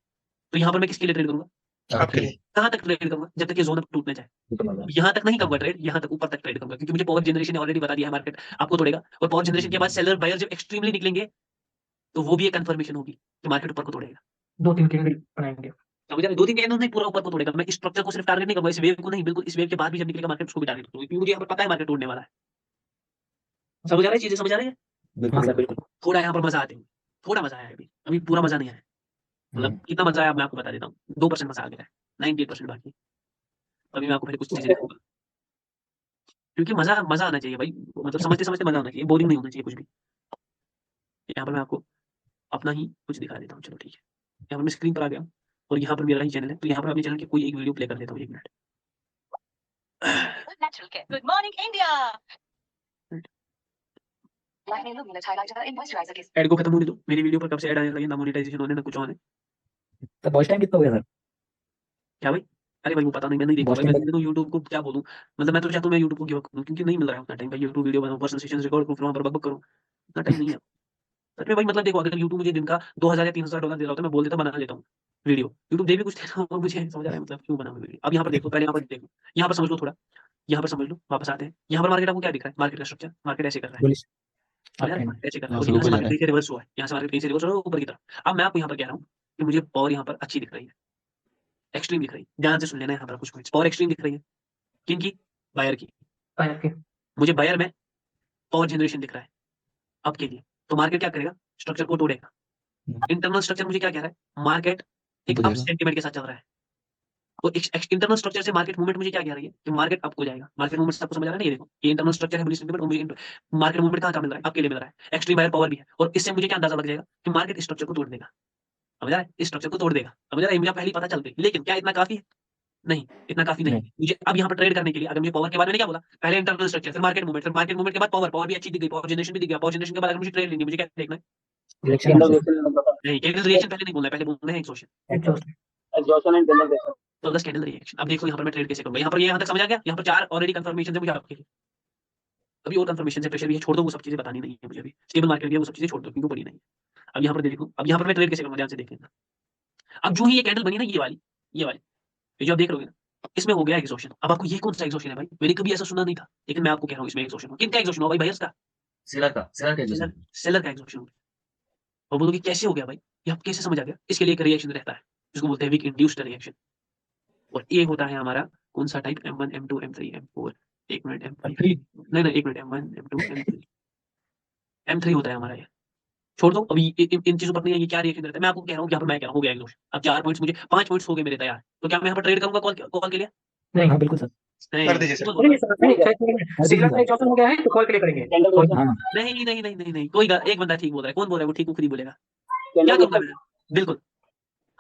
तो यहाँ पर मैं किसके लिए ट्रेड करूंगा? आपके लिए। कहाँ तक ट्रेड करूंगा? जब तक ये जोन टूटने जाए। यहाँ तक नहीं करूंगा ट्रेड, यहाँ तक ऊपर तक ट्रेड करूंगा, क्योंकि मुझे पावर जनरेशन ने ऑलरेडी बता दिया है मार्केट आपको तोड़ेगा। और पावर जनरेशन के बाद सेलर बायर जब एक्सट्रीमली निकलेंगे तो वो भी एक कंफर्मेशन होगी कि मार्केट ऊपर को तोड़ेगा। 2-3 कैंडल बनाएंगे। समझ रहे? 2-3 कैंडल नहीं, पूरा ऊपर को तोड़ेगा। मैं इस स्ट्रक्चर को सिर्फ टारगेट नहीं करूंगा, इस वेव को नहीं, बिल्कुल इस वेव के बाद भी जब निकलेगा मार्केट उसको भी टारगेट करूंगा, क्योंकि मुझे यहाँ पर पता है मार्केट तोड़ने वाला है। समझ आ रही है चीजें, समझ आ रही है? हाँ सर बिल्कुल। थोड़ा यहाँ पर मजा आते हैं, थोड़ा मजा आया अभी, अभी पूरा मजा नहीं आया। मतलब कितना मजा आया मैं आपको बता देता हूँ, 2% मजा आ गया है, 98% बाकी। अभी मैं आपको फिर कुछ चीजें दिखाऊंगा, क्योंकि मजा मजा आना चाहिए भाई, मतलब समझते समझते मजा आना चाहिए, बोरिंग नहीं होना चाहिए कुछ भी। यहाँ पर मैं आपको अपना ही कुछ दिखा देता हूँ, चलो ठीक है। यहाँ पर मैं स्क्रीन पर आ गया हूँ, और यहाँ पर मेरा ही चैनल है, तो यहाँ पर अपने चैनल की कोई एक वीडियो प्ले कर देता हूँ, 1 minute. Natural care. Good morning, India. Lightning Luminous Highlighter in Moisturizer Kiss. Add को खत्म होने दो, मेरी वीडियो पर कब से ऐड आने लगे, ना मोनेटाइजेशन होने ना कुछ होने। तो वॉच टाइम कितना हो गया सर? क्या भाई? अरे भाई वो पता नहीं, मैं नहीं देखता भाई, मैं तो यूट्यूब को क्या बोलूं, मतलब मैं तो चाहता हूं मैं यूट्यूब को गिव अप करूं, क्योंकि नहीं मिल रहा है उतना टाइम भाई। यूट्यूब वीडियो बनाऊं, पर्सनल सेशंस रिकॉर्ड करूं, फिर वहां पर बक करूं, उतना टाइम नहीं है सच में भाई। मतलब देखो, अगर यूट्यूब मुझे दिन का 2000 या 3000 डॉलर दे रहा होता, मैं बोल देता बना लेता हूँ वीडियो। यूट्यूब दे भी कुछ देता और मुझे समझ आ रहा है मतलब क्यों बनाऊं वीडियो। अब यहाँ पर देखो, पहले यहाँ पर देखो, यहाँ पर समझ लो थोड़ा, यहाँ पर समझ लो, वापस आते हैं। यहाँ पर मार्केट आपको क्या दिख रहा है, मार्केट का स्ट्रक्चर, मार्केट ऐसे कर रहा है, बुलिश समझ रहा है? अपट्रेंड। ऐसे कर रहा है, हाँ, और यहाँ से ऊपर जा मार्केट रहा कहीं से रिवर्स हुआ है, यहाँ से मार्केट कहीं से रिवर्स हुआ है ऊपर की तरफ। अब मैं आपको यहाँ पर कह रहा हूँ कि मुझे पावर यहाँ पर अच्छी दिख रही है, एक्सट्रीम दिख रही है। ध्यान से सुन लेना, यहाँ पर कुछ पॉइंट्स, पावर एक्सट्रीम दिख रही है किनकी? बायर की। बायर के। मुझे बायर में पावर जनरेशन दिख रहा है अब के लिए। तो मार्केट क्या करेगा? स्ट्रक्चर को तोड़ेगा। इंटरनल स्ट्रक्चर मुझे क्या कह रहा है? मार्केट एक ऊपर अप जाएगा। सेंटीमेंट के साथ चल रहा है, और इंटरनल स्ट्रक्चर से मार्केट मूवमेंट मुझे क्या कह रही है कि मार्केट अप को जाएगा। मार्केट मूवमेंट आपको समझ आ रहा है ना? ये देखो, ये इंटरनल स्ट्रक्चर है, बुलिश सेंटीमेंट, और मुझे मार्केट मूवमेंट कहाँ मिल रहा है? आपके लिए मिल रहा है, एक्सट्रीम बायर पावर भी है। और इससे मुझे क्या अंदाजा लग जाएगा कि मार्केट इस स्ट्रक्चर को तोड़ देगा। समझ रहा है? इस स्ट्रक्चर को तोड़ देगा, समझ रहा है? मुझे पहले ही पता चल गई, लेकिन क्या इतना काफी है? नहीं, इतना काफी नहीं है। मुझे अब यहाँ पर ट्रेड करने के लिए, अगर मुझे पावर के बारे में क्या बोला, पहले इंटरनल स्ट्रक्चर, फिर मार्केट मूवमेंट, फिर मार्केट मूवमेंट के बाद पावर, पावर भी अच्छी दिख गई, पावर जनरेशन भी दिख गया, पावर जनरेशन के बाद अगर मुझे ट्रेड लेनी है, मुझे क्या देखना है? इलेक्शन नहीं, कैंडल रिएक्शन पहले नहीं बोलना है, पहले बोलना है exhaustion. Exhaust. Exhaustion and generation. तो बस कैंडल रिएक्शन। अब देखो यहाँ पर मैं ट्रेड कैसे करूंगा। यहाँ पर ये यहाँ तक समझ आ गया, यहाँ पर 4 ऑलरेडी कंफर्मेशन है मुझे आपके लिए। अभी और कंफर्मेशन से प्रेशर भी है, छोड़ दो, वो सब चीजें बतानी नहीं है मुझे अभी। स्टेबल मार्केट भी है, वो सब चीजें छोड़ दो क्योंकि बड़ी नहीं है। अब यहाँ पर देखो, अब यहाँ पर मैं ट्रेड कैसे करूंगा, ध्यान से देख लेना। अब जो ही ये कैंडल बनी ना, ये वाली ये जो आप देख रहे हो ना, इसमें हो गया एग्जॉशन। अब आपको ये कौन सा एग्जॉशन है भाई? मैंने कभी ऐसा सुना नहीं था, लेकिन मैं आपको कह रहा हूँ इसमें एग्जॉशन हो। किनका एग्जॉशन हो भाई? बायर्स का, सेलर का सेलर, सेलर का एग्जॉशन हो। और बोलोगे कैसे हो गया भाई, ये आप कैसे समझ आ गया? इसके लिए एक रिएक्शन रहता है जिसको बोलते हैं वीक इंड्यूस्ड रिएक्शन, और ये होता है हमारा कौन सा type? M1 M2 M3 M4, 1 minute M5, नहीं नहीं 1 minute, M1 M2 M3 M3 होता है हमारा ये। छोड़ दो अभी इन चीजों पर नहीं है, ये क्या रिएक्शन रहता है मैं आपको कह रहा हूँ। यहाँ पर मैं कह रहा हूँ हो गया एग्जॉशन। अब 4 पॉइंट्स, मुझे 5 पॉइंट्स हो गए मेरे तैयार। तो क्या मैं यहाँ पर ट्रेड करूंगा कॉल के लिए? नहीं हाँ बिल्कुल सर। नहीं, कर दीजिए सर। बिल्कुल नहीं सर, नहीं सिग्नल का एग्जॉस्ट हो गया है तो कॉल के लिए करेंगे। हाँ नहीं नहीं नहीं नहीं नहीं नहीं, कोई एक बंदा ठीक बोल रहा है। कौन बोल रहा है? वो ठीक खुद ही बोलेगा। क्या करूंगा मैं? बिल्कुल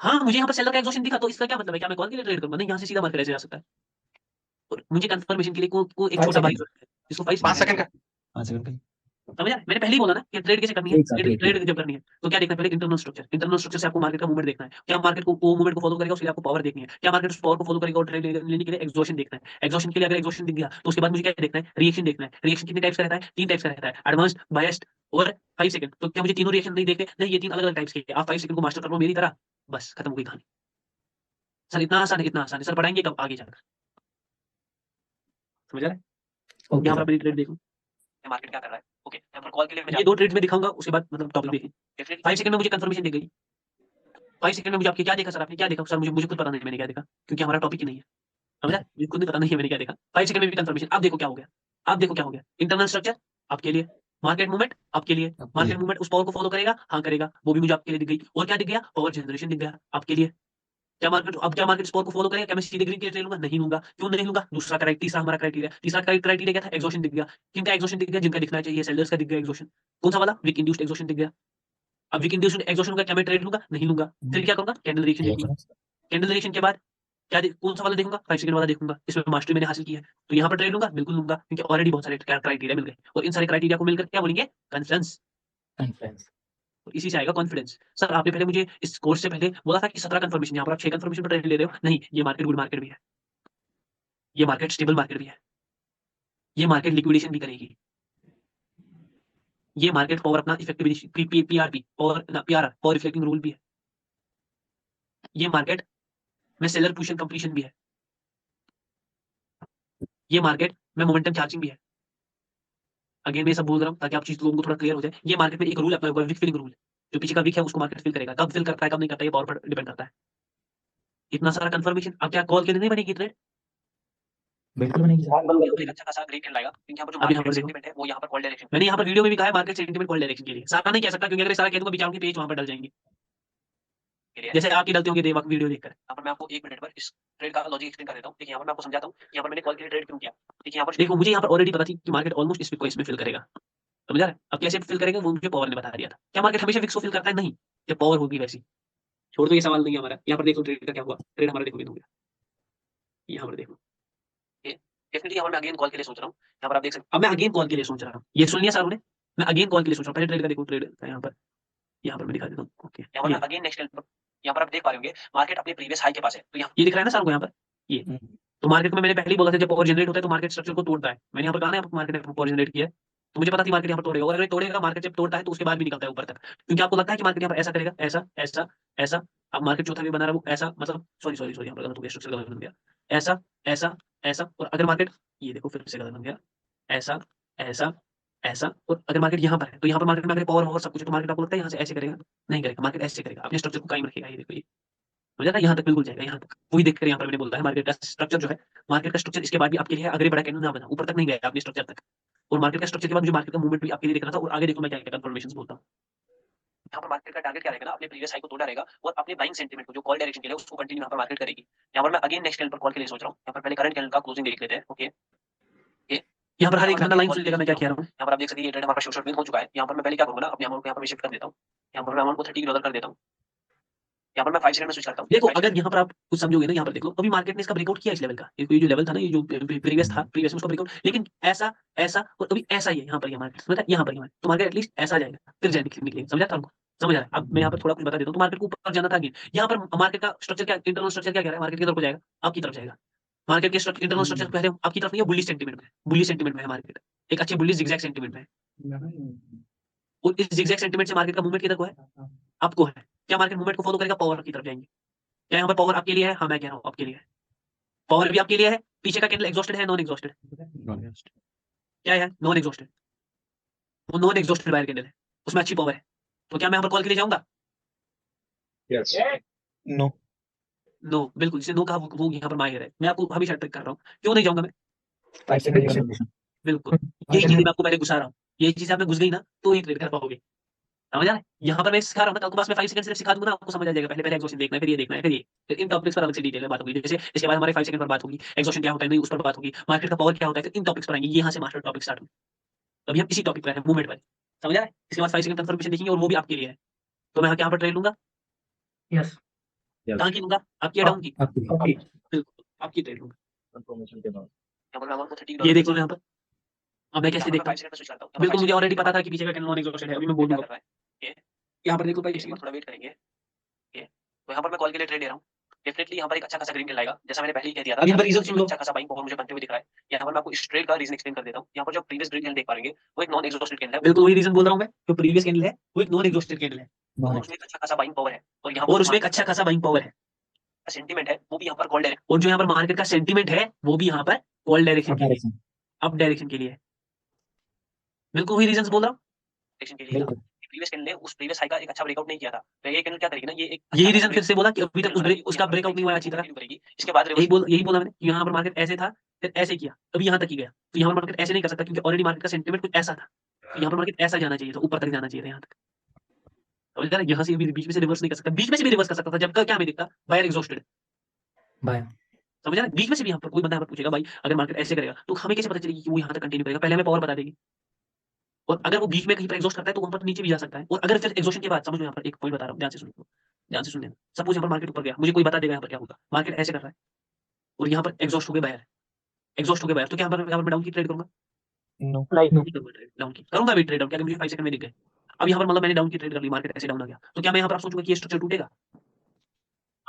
हाँ, मुझे यहाँ पर सेलर का एग्जॉशन दिखा, तो इसका क्या मतलब है? क्या मैं कॉल के लिए ट्रेड करूंगा? नहीं, यहाँ से सीधा मार्केट ऐसे जा सकता है। और मुझे कंफर्मेशन के लिए को एक 5 छोटा भाई सेकंड। जरूरत है, जिसको 5 5 सेकंड का 5 सेकंड का समझ आया? मैंने पहले ही बोला ना कि ट्रेड कैसे करनी है, ठीक सर, ठीक, ट्रेड जब करनी है तो क्या देखना है, पहले इंटरनल स्ट्रक्चर से आपको मार्केट का मूवमेंट देखना है, क्या मार्केट को वो मूवमेंट को फॉलो करेगा, उसके लिए आपको पावर देखनी है, क्या मार्केट उस पावर को फॉलो करेगा और ट्रेड लेने के लिए एक्सॉशन देखना है, एक्सॉशन के लिए अगर एक्सॉशन दिख गया तो उसके बाद मुझे क्या देखना है, रिएक्शन देखना है, रिएक्शन कितने टाइप्स का रहता है, 3 टाइप्स का रहता है, एडवांस्ड, बायस्ड और 5 सेकंड, तो क्या मुझे तीनों रिएक्शन नहीं देखते, नहीं ये 3 अलग-अलग टाइप्स के हैं, आप 5 सेकंड को मास्टर कर लो मेरी तरह, बस खत्म हो गई कहानी। सर इतना आसान है, इतना आसान है, सर पढ़ाएंगे कब आगे जाकर, समझ आ रहा है? ओके यहाँ पर सर। अपनी ट्रेड देखो, मार्केट क्या कर रहा है, ओके, यहाँ पर कॉल के लिए ये 2 ट्रेड्स में दिखाऊंगा, उसके बाद मतलब टॉपिक देखें, 5 सेकंड में मुझे कंफर्मेशन दिख गई, 5 सेकंड में मुझे आपके क्या देखा सर, आपने क्या देखा सर, मुझे खुद पता नहीं मैंने क्या देखा, क्योंकि हमारा टॉपिक ही नहीं है, समझा? मुझे खुद नहीं पता नहीं है मैंने क्या देखा, 5 सेकंड में भी कंफर्मेशन, अब देखो क्या हो गया, अब देखो क्या हो गया, इंटरनल स्ट्रक्चर आपके लिए, मार्केट मूवमेंट आपके लिए, मार्केट मूवमेंट उस पावर को फॉलो करेगा, हाँ करेगा, वो भी मुझे आपके लिए दिख गई, और क्या दिख गया, पावर जनरेशन दिख गया आपके लिए, क्या मार्केट इस पावर को फॉलो करेगा, क्या मैं सीधे ग्रीन की ट्रेड लूंगा, नहीं लूंगा, क्यों नहीं लूंगा, दूसरा तीसरा हमारा क्राइटेरिया, तीसरा क्राइटेरिया क्या था, एक्सॉशन दिख गया, किनका एक्सॉशन दिख गया, जिनका दिखना चाहिए, सेलर्स का दिख गया एक्सॉशन, कौन सा वाला, वीक इंड्यूस्ड एक्सॉशन दिख गया, अब वीक इंड्यूस्ड एक्सॉशन का क्या मैं ट्रेड लूंगा, नहीं लूंगा, फिर क्या करूंगा, कैंडल रिएक्शन देखूंगा, कैंडल रिएक्शन के बाद कौन सा वाला देखूंगा, 5 सेकंड वाला देखूंगा, इसमें मास्टरी मैंने हासिल की है, तो यहाँ पर ट्रेड लूंगा, बिल्कुल लूंगा, क्योंकि ऑलरेडी बहुत सारे क्राइटेरिया मिल गए, और इन सारे क्राइटेरिया को मिलकर क्या बोलेंगे, कॉन्फिडेंस, कॉन्फ्रेंस। तो इसी से आएगा कॉन्फिडेंस। सर आपने पहले मुझे इस कोर्स से पहले बोला था कि 17 कंफर्मेशन, यहाँ पर आप 6 कंफर्मेशन पर ट्रेड ले रहे हो, नहीं, ये मार्केट गुड मार्केट भी है, ये मार्केट स्टेबल मार्केट भी है, ये मार्केट लिक्विडेशन भी करेगी, ये मार्केट पावर अपना इफेक्टिव पीआरपी और पीआरआर पावर रिफ्लेक्टिंग रूल भी है, ये मार्केट में सेलर पोजीशन कंप्लीशन भी है, ये मार्केट में मोमेंटम चार्जिंग भी है, अगेन मैं ये सब बोल रहा हूँ ताकि आप चीज लोगों को थोड़ा क्लियर हो जाए, ये मार्केट में एक रूल अप्लाई हुआ है, वीक फिलिंग रूल, जो पीछे का वीक है उसको मार्केट फिल करेगा, कब फिल करता है कब नहीं करता है, ये पावर पर डिपेंड करता है, इतना सारा कंफर्मेशन, अब क्या कॉल के लिए नहीं बनेगी ट्रेड, बिल्कुल बनेगी सर। बंद कर एक अच्छा खासा ग्रे कैंडल आएगा, क्योंकि यहाँ पर जो मार्केट सेंटीमेंट है वो यहाँ पर कॉल डायरेक्शन, मैंने यहाँ पर वीडियो में भी कहा है मार्केट सेंटीमेंट कॉल डायरेक्शन के लिए, सारा नहीं कह सकता क्योंकि अगर सारा कह दूंगा विचारों के पेज वहां पर डल जाएंगे, जैसे आपकी डलते होंगे देवक वीडियो देखकर, यहाँ पर मैं आपको 1 मिनट पर इस ट्रेड का लॉजिक एक्सप्लेन कर देता हूँ, देखिए यहाँ पर मैं आपको समझाता हूँ, यहाँ पर मैंने कॉल के लिए ट्रेड क्यों किया, देखिए यहाँ पर देखो मुझे यहाँ पर ऑलरेडी पता थी कि मार्केट ऑलमोस्ट इस को इसमें फिल करेगा, समझ आ रहा है, अब कैसे फिल करेगा वो मुझे पावर ने बता दिया था, क्या मार्केट हमेशा विक्स को फिल करता है, नहीं, जब पावर होगी वैसी, छोड़ दो ये सवाल नहीं है हमारा, यहाँ पर देखो ट्रेड का क्या हुआ, ट्रेड हमारा देखो गया, यहाँ पर देखो डेफिनेटली यहाँ पर मैं अगेन कॉल के लिए सोच रहा हूँ, यहाँ पर आप देख सकते, अब मैं अगेन कॉल के लिए सोच रहा हूँ, ये सुन लिया सारों ने, मैं अगेन कॉल के लिए सोच रहा हूँ, पहले ट्रेड का देखो, ट्रेड का यहाँ पर मैं दिखा देता हूँ, ओके, यहाँ पर मैं अगेन नेक्स्ट यहाँ पर आप देख पा रहे होंगे मार्केट अपने प्रीवियस हाई के पास है, तो यहाँ ये दिख रहा है ना सारों को, यहाँ पर ये, तो मार्केट में मैंने पहले ही बोला था जब पावर जनरेट होता है तो मार्केट स्ट्रक्चर को तोड़ता है, मैंने यहाँ पर कहा ना मार्केट ने पावर जनरेट किया है, तो मुझे पता थी मार्केट यहाँ पर तोड़ेगा, और अगर तोड़ेगा मार्केट जब तोड़ता है तो उसके बाद भी निकलता है ऊपर तक, क्योंकि आपको लगता है कि मार्केट यहाँ पर ऐसा करेगा, ऐसा ऐसा ऐसा, अब मार्केट चौथा भी बना रहा है वो ऐसा, मतलब सॉरी यहाँ पर गलत हो गया, स्ट्रक्चर गलत बन गया, ऐसा ऐसा ऐसा, और अगर मार्केट ये देखो फिर से गलत बन गया, ऐसा ऐसा ऐसा, और अगर मार्केट यहाँ पर है तो यहाँ पर मार्केट में अगर पावर और सब कुछ है तो मार्केट आपको लगता है यहाँ से ऐसे करेगा, नहीं करेगा, मार्केट ऐसे करेगा, अपने स्ट्रक्चर को कायम रखेगा, ये देखो ये समझ रहा है, यहाँ तक बिल्कुल जाएगा, यहाँ तक वही देखकर यहाँ पर मैंने बोला है मार्केट का स्ट्रक्चर जो है, मार्केट का स्ट्रक्चर इसके बाद भी आपके लिए अगले बड़ा कैंडल ना बना, ऊपर तक नहीं गया अपने स्ट्रक्चर तक, और मार्केट का स्ट्रक्चर के बाद मुझे मार्केट का मूवमेंट भी आपके लिए देखना था, और आगे देखो मैं क्या क्या कंफर्मेशंस बोलता हूँ, यहाँ पर मार्केट का टारगेट क्या रहेगा ना, अपने प्रीवियस हाई को तोड़ा रहेगा और अपने बाइंग सेंटीमेंट को जो कॉल डायरेक्शन के लिए उसको कंटिन्यू यहाँ पर मार्केट करेगी, यहाँ पर मैं अगेन नेक्स्ट कैंडल पर कॉल के लिए सोच रहा हूँ, यहाँ पर पहले करंट कैंडल का क्लोजिंग देख लेते हैं, ओके, यहाँ पर हर एक घंटा लाइन सुन लेगा मैं क्या कह रहा हूँ, यहाँ पर आप देख सकते हैं ये ट्रेड हमारा शॉर्ट हो चुका है, यहाँ पर मैं पहले क्या करूँगा ना, अपने अमाउंट को यहाँ पर शिफ्ट कर देता हूँ, यहाँ पर मैं अमाउंट को $30 कर देता हूँ, यहाँ पर मैं 5 सेकंड में स्विच करता हूँ, देखो अगर यहाँ पर आप कुछ समझोगे ना, यहाँ पर देखो अभी मार्केट ने इसका ब्रेकआउट किया इस लेवल का, ये जो लेवल था ना, ये जो प्रीवियस था, प्रीवियस में उसका ब्रेकआउट, लेकिन ऐसा ऐसा और अभी ऐसा ही है, यहाँ पर ये मार्केट मतलब यहाँ पर तो मार्केट एटलीस्ट ऐसा जाएगा फिर जाए निकलेगा, समझा था आपको, समझ आ रहा है, अब मैं यहाँ पर थोड़ा कुछ बता देता हूँ, तो मार्केट को ऊपर जाना था, यहाँ पर मार्केट का स्ट्रक्चर क्या, इंटरनल स्ट्रक्चर क्या कह रहा है, मार्केट की तरफ जाएगा, आपकी तरफ जाएगा, मार्केट के इंटरनल स्ट्रक्चर कह रहे हो आपकी तरफ नहीं है, बुलिश सेंटीमेंट में है मार्केट, एक अच्छे बुलिश जिगजैग सेंटीमेंट में है, और इस जिगजैग सेंटीमेंट से मार्केट का मूवमेंट किधर को है, आपको है, क्या मार्केट मूवमेंट को फॉलो करेगा, पावर की तरफ जाएंगे, क्या यहाँ पर पावर आपके लिए है, हाँ मैं कह रहा हूँ आपके लिए है, पावर भी आपके लिए है, पीछे का कैंडल एग्जॉस्टेड है, नॉन एग्जॉस्टेड, क्या है, नॉन एग्जॉस्टेड, वो नॉन एग्जॉस्टेड बायर कैंडल है, उसमें अच्छी पावर है, तो क्या मैं यहाँ पर कॉल के लिए जाऊंगा, नो नो, बिल्कुल जिसे नो कहा वो यहाँ पर माहिर है, मैं आपको हमेशा ट्रिक कर रहा हूँ, क्यों नहीं जाऊंगा मैं, 5 सेकंड की कंफर्मेशन। बिल्कुल यही चीजें मैं आपको पहले घुसा रहा हूँ, यही चीजें आप में घुस गई ना तो ही ट्रेड कर पाओगे, समझ आ रहा है, यहाँ पर मैं सिखा रहा हूँ ना, कल को बस मैं 5 सेकंड सिर्फ सिखा दूंगा ना, आपको समझ आ जाएगा, पहले एक्सॉशन देखना है, फिर ये देखना है, फिर इन टॉपिक्स पर अलग से डिटेल में बात होगी, जैसे इसके बाद हमारे 5 सेकंड पर बात होगी, एक्सॉशन क्या होता है नहीं उस पर बात होगी, मार्केट का पावर क्या होता है, इन टॉपिक्स पर आएंगे, यहाँ से मास्टर टॉपिक स्टार्ट होंगे, अभी हम इसी टॉपिक पर हैं, मूवमेंट पर, समझ आ रहा है, इसके बाद 5 सेकंड कंफर्मेशन देखेंगे और वो भी आपके लिए है, तो मैं यहाँ पर ट्रेड लूंगा, यस कहाँ की लूंगा, आपकी डाउन की, आपकी बिल्कुल आपकी ट्रेड लूंगा, कंफर्मेशन के बाद ये देख लो यहाँ पर अब मैं कैसे देखता हूँ? बिल्कुल मुझे ऑलरेडी पता था कि पीछे का कैंडल नॉन एग्जॉस्टेड है, अभी मैं बोल दूंगा। यहाँ पर देखो भाई, थोड़ा वेट करेंगे। तो यहाँ पर मैं कॉल के लिए ट्रेड दे रहा हूँ। डेफिनेटली यहाँ पर एक अच्छा खासा ग्रीन कैंडल आएगा, जैसा मैंने पहले ही कह दिया था। अब यहाँ पर रीजन सुन लो, अच्छा खासा बाइंग पावर मुझे बनते हुए दिख रहा है। यहाँ पर मैं आपको इस ट्रेड का रीजन एक्सप्लेन कर देता हूँ। यहाँ पर जो प्रीवियस ग्रीन कैंडल देख पाएंगे वो एक नॉन एग्जॉस्टेड कैंडल है। बिल्कुल वही रीजन बोल रहा हूँ मैं, जो प्रीवियस कैंडल है वो एक नॉन एग्जॉस्टेड कैंडल है और उसमें एक अच्छा खासा बाइंग पावर है। और उसमें एक अच्छा खासा बाइंग पावर है, सेंटीमेंट है वो भी यहाँ पर कॉल डायरेक्शन, और जो यहाँ पर मार्केट का सेंटीमेंट है वो भी यहाँ पर कॉल डायरेक्शन के लिए, अप डायरेक्शन के लिए है। बिल्कुल वही रीजन बोल रहा हूँ, डायरेक्शन के लिए। बिल्कुल। प्रीवियस कैंडल ने उस प्रीवियस हाई का एक अच्छा ब्रेकआउट नहीं किया था, तो ये कैंडल क्या करेगी ना, ये एक यही रीजन फिर से बोला कि अभी तक उसका ब्रेकआउट नहीं हुआ अच्छी तरह करेगी। इसके बाद यही बोला मैंने कि यहाँ पर मार्केट ऐसे था, फिर ऐसे किया, अभी यहाँ तक ही गया। तो यहाँ पर मार्केट ऐसे नहीं कर सकता क्योंकि ऑलरेडी मार्केट का सेंटीमेंट कुछ ऐसा था। तो यहाँ पर मार्केट ऐसा जाना चाहिए था, ऊपर तक जाना चाहिए था यहाँ तक। समझ रहे हैं? यहाँ से भी बीच में से रिवर्स नहीं कर सकता, बीच में से भी रिवर्स कर सकता था, जब तक क्या हमें दिखता बायर एग्जॉस्टेड। बाय। समझ रहे हैं? बीच में से भी यहाँ पर कोई बंदा यहाँ पर पूछेगा भाई अगर मार्केट ऐसे करेगा तो हमें कैसे पता चलेगी कि वो यहाँ तक कंटिन्यू करेगा? पहले हमें पावर बता देगी, और अगर वो बीच में कहीं पर एग्जॉस्ट करता है तो वहां पर नीचे भी जा सकता है। और अगर फिर एग्जॉस्शन के बाद, समझ लो यहाँ पर एक पॉइंट बता रहा हूँ, ध्यान से सुन लो, ध्यान से सुन लेना। सपोज यहाँ पर मार्केट ऊपर गया, मुझे कोई बता देगा यहाँ पर क्या होगा। मार्केट ऐसे कर रहा है और यहाँ पर एग्जॉस्ट हो गए बायर, एग्जॉस्ट हो गए बायर, तो क्या यहाँ पर मैं डाउन की ट्रेड करूंगा? नो। डाउन की करूंगा भी ट्रेड, क्या मुझे 5 सेकंड में दिख गए। अब यहाँ पर मतलब मैंने डाउन की ट्रेड कर ली, मार्केट ऐसे डाउन आ गया, तो क्या मैं यहाँ पर सोचूंगा कि ये स्ट्रक्चर टूटेगा?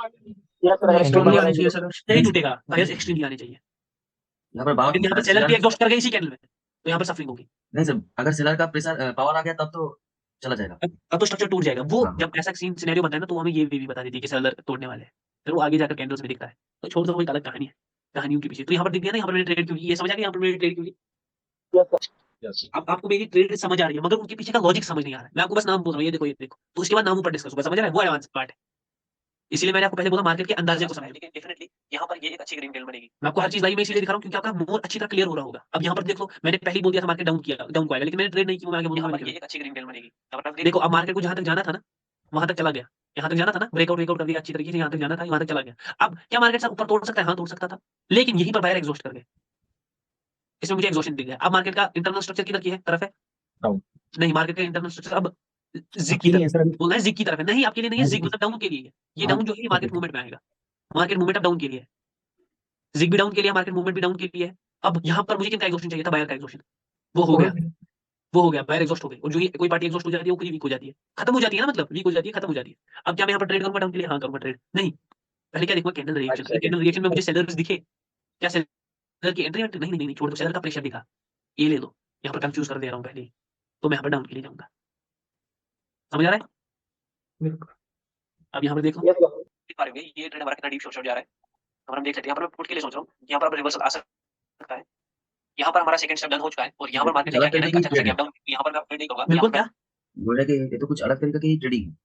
नहीं आनी चाहिए सर, नहीं टूटेगा, बायर्स एक्सट्रीमली आने चाहिए। यहाँ पर बाहर यहाँ पर सेलर भी एग्जॉस्ट कर गए इसी कैंडल में, तो यहाँ पर सफरिंग होगी। नहीं सर, अगर सेलर का प्रेशर पावर आ गया तब तो चला जाएगा। अब तो स्ट्रक्चर टूट जाएगा। वो हाँ। जब ऐसा सीन सिनेरियो बनता है ना, तो हमें ये भी बता देती है कि सेलर तोड़ने वाले हैं, फिर वो आगे जाकर कैंडल्स में दिखता है। तो छोड़ दो, कोई अलग कहानी है, कहानियों के पीछे। तो यहाँ पर दिख गया ना, यहाँ पर मैंने ट्रेड क्यों की, ये समझ आ गया यहाँ पर मैंने ट्रेड क्यों की। अब आपको मेरी ट्रेड समझ आ रही है, मगर उनके पीछे का लॉजिक समझ नहीं आ रहा है। मैं आपको बस नाम बोल रहा हूँ, ये देखो ये देखो, तो उसके बाद नाम ऊपर डिस्कस होगा, समझ रहा है? वो एडवांस पार्ट है, इसलिए मैंने आपको पहले बोला मार्केट के अंदाजे को समझ। लेकिन डेफिनेटली यहाँ पर ये एक अच्छी ग्रीन कैंडल बनेगी। मैं आपको हर चीज लाइव में इसलिए दिखा रहा हूँ क्योंकि आपका मोर अच्छी तरह क्लियर हो रहा होगा। अब यहाँ पर देख लो, मैंने पहले ही बोल दिया था मार्केट डाउन किया, डाउन को आएगा, लेकिन मैंने ट्रेड नहीं किया। मैं आगे बोलूंगा ये एक अच्छी ग्रीन कैंडल बनेगी। देखो अब मार्केट को जहां तक जाना था ना वहां तक चला गया, यहाँ तक जाना था ना, ब्रेकआउट कर दिया अच्छी तरीके से, यहाँ तक जाना था, वहां तक चला गया। अब क्या मार्केट सर ऊपर तोड़ सकता है? हाँ तोड़ सकता था, लेकिन यहीं पर बायर एग्जॉस्ट कर गए, इसमें मुझे एग्जॉस्शन दिख गया। अब मार्केट का इंटरनल स्ट्रक्चर किधर की है, तरफ है? डाउन। नहीं, मार्केट का इंटरनल स्ट्रक्चर अब जिग आपके की लिए तरफ सर अभी बोलना है, जिग की तरफ है। नहीं, आपके लिए नहीं है, हाँ, जिग जी। मतलब डाउन के लिए है। ये हाँ, डाउन जो है मार्केट ओके। मूवमेंट में आएगा, मार्केट मूवमेंट अब डाउन के लिए है। जिग भी डाउन के लिए, मार्केट मूवमेंट भी डाउन के लिए है। अब यहाँ पर मुझे किनका एग्जॉस्शन चाहिए था? बायर का एग्जॉस्शन। वो हो गया, वो हो गया, बायर एग्जॉस्ट हो गई। और जो ये कोई पार्टी एग्जॉस्ट हो जाती है वो पूरी वीक हो जाती है, खत्म हो जाती है ना, मतलब वीक हो जाती है, खत्म हो जाती है। अब क्या मैं यहाँ पर ट्रेड करूंगा डाउन के लिए? हाँ करूंगा ट्रेड। नहीं, पहले क्या देखूंगा? Candle reaction. कैंडल रिएक्शन में मुझे सेलर्स दिखे, क्या सेलर की एंट्री? नहीं नहीं नहीं, छोड़ दो, सेलर का प्रेशर दिखा, ये ले लो। यहाँ पर कंफ्यूज कर दे रहा हूँ पहले ही, तो मैं यहाँ पर डाउन के लिए जाऊंगा। समझ आ रहा है? बिल्कुल। अब यहाँ पर देखो, देख पा रहे होंगे ये ट्रेड हमारा कितना डीप शॉर्ट जा रहा है। अब हम देख सकते हैं, यहाँ पर मैं पुट के लिए सोच रहा हूँ, यहाँ पर रिवर्सल आ सकता है। यहाँ पर हमारा सेकंड स्टेप डन हो चुका है और यहाँ पर मार्केट क्या अलग किया तरीके की है, trade है। यहाँ पर मैं ट्रेड नहीं करूंगा। बिल्कुल, क्या बोल रहे कि ये तो कुछ अलग तरीके की ट्रेडिंग है।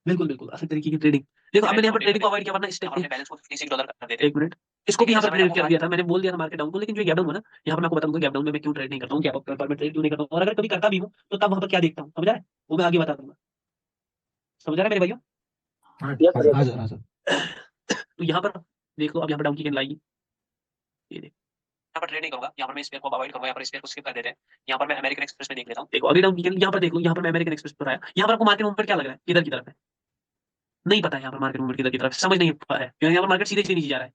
बिल्कुल बिल्कुल अलग तरीके की ट्रेडिंग। देखो अब मैंने यहाँ पर ट्रेडिंग को अवॉइड किया, वरना इस टाइप बैलेंस को $56 कर देते। एक मिनट, इसको भी यहाँ पर ट्रेड कर दिया था, मैंने बोल दिया था मार्केट डाउन को, लेकिन जो गैप डाउन हुआ ना, यहाँ पर मैं आपको बताऊंगा गैप डाउन में मैं क्यों ट्रेड नहीं करता हूँ, गैप अप पर मैं ट्रेड क्यों नहीं करता हूँ, और अगर कभी करता भी हूँ तो तब वहां पर क्या देखता हूँ, समझ रहा है? वो मैं आगे बता दूंगा। समझ रहा है मेरे भैया? हाँ सर, हाँ सर। तो यहाँ पर देख लो, अब यहाँ पर डाउन की कैंडल आएगी, ये देख। यहाँ पर ट्रेड नहीं करूंगा, यहाँ पर मैं इस पेयर को अवॉइड करूंगा, यहाँ पर इस पेयर को स्किप कर देते हैं। यहाँ पर मैं अमेरिकन एक्सप्रेस में देख लेता हूँ। देखो अभी डाउन की कैंडल यहाँ पर देख लो, यहाँ पर मैं अमेरिकन एक्सप्रेस पर आया, यहाँ पर आपको मार्केट मूवमेंट क्या लग रहा है, किधर की तरफ है? नहीं पता है यहाँ पर मार्केट मूवमेंट किधर की तरफ, समझ नहीं पा है, क्योंकि यहाँ पर मार्केट सीधे सीधे नीचे जा रहा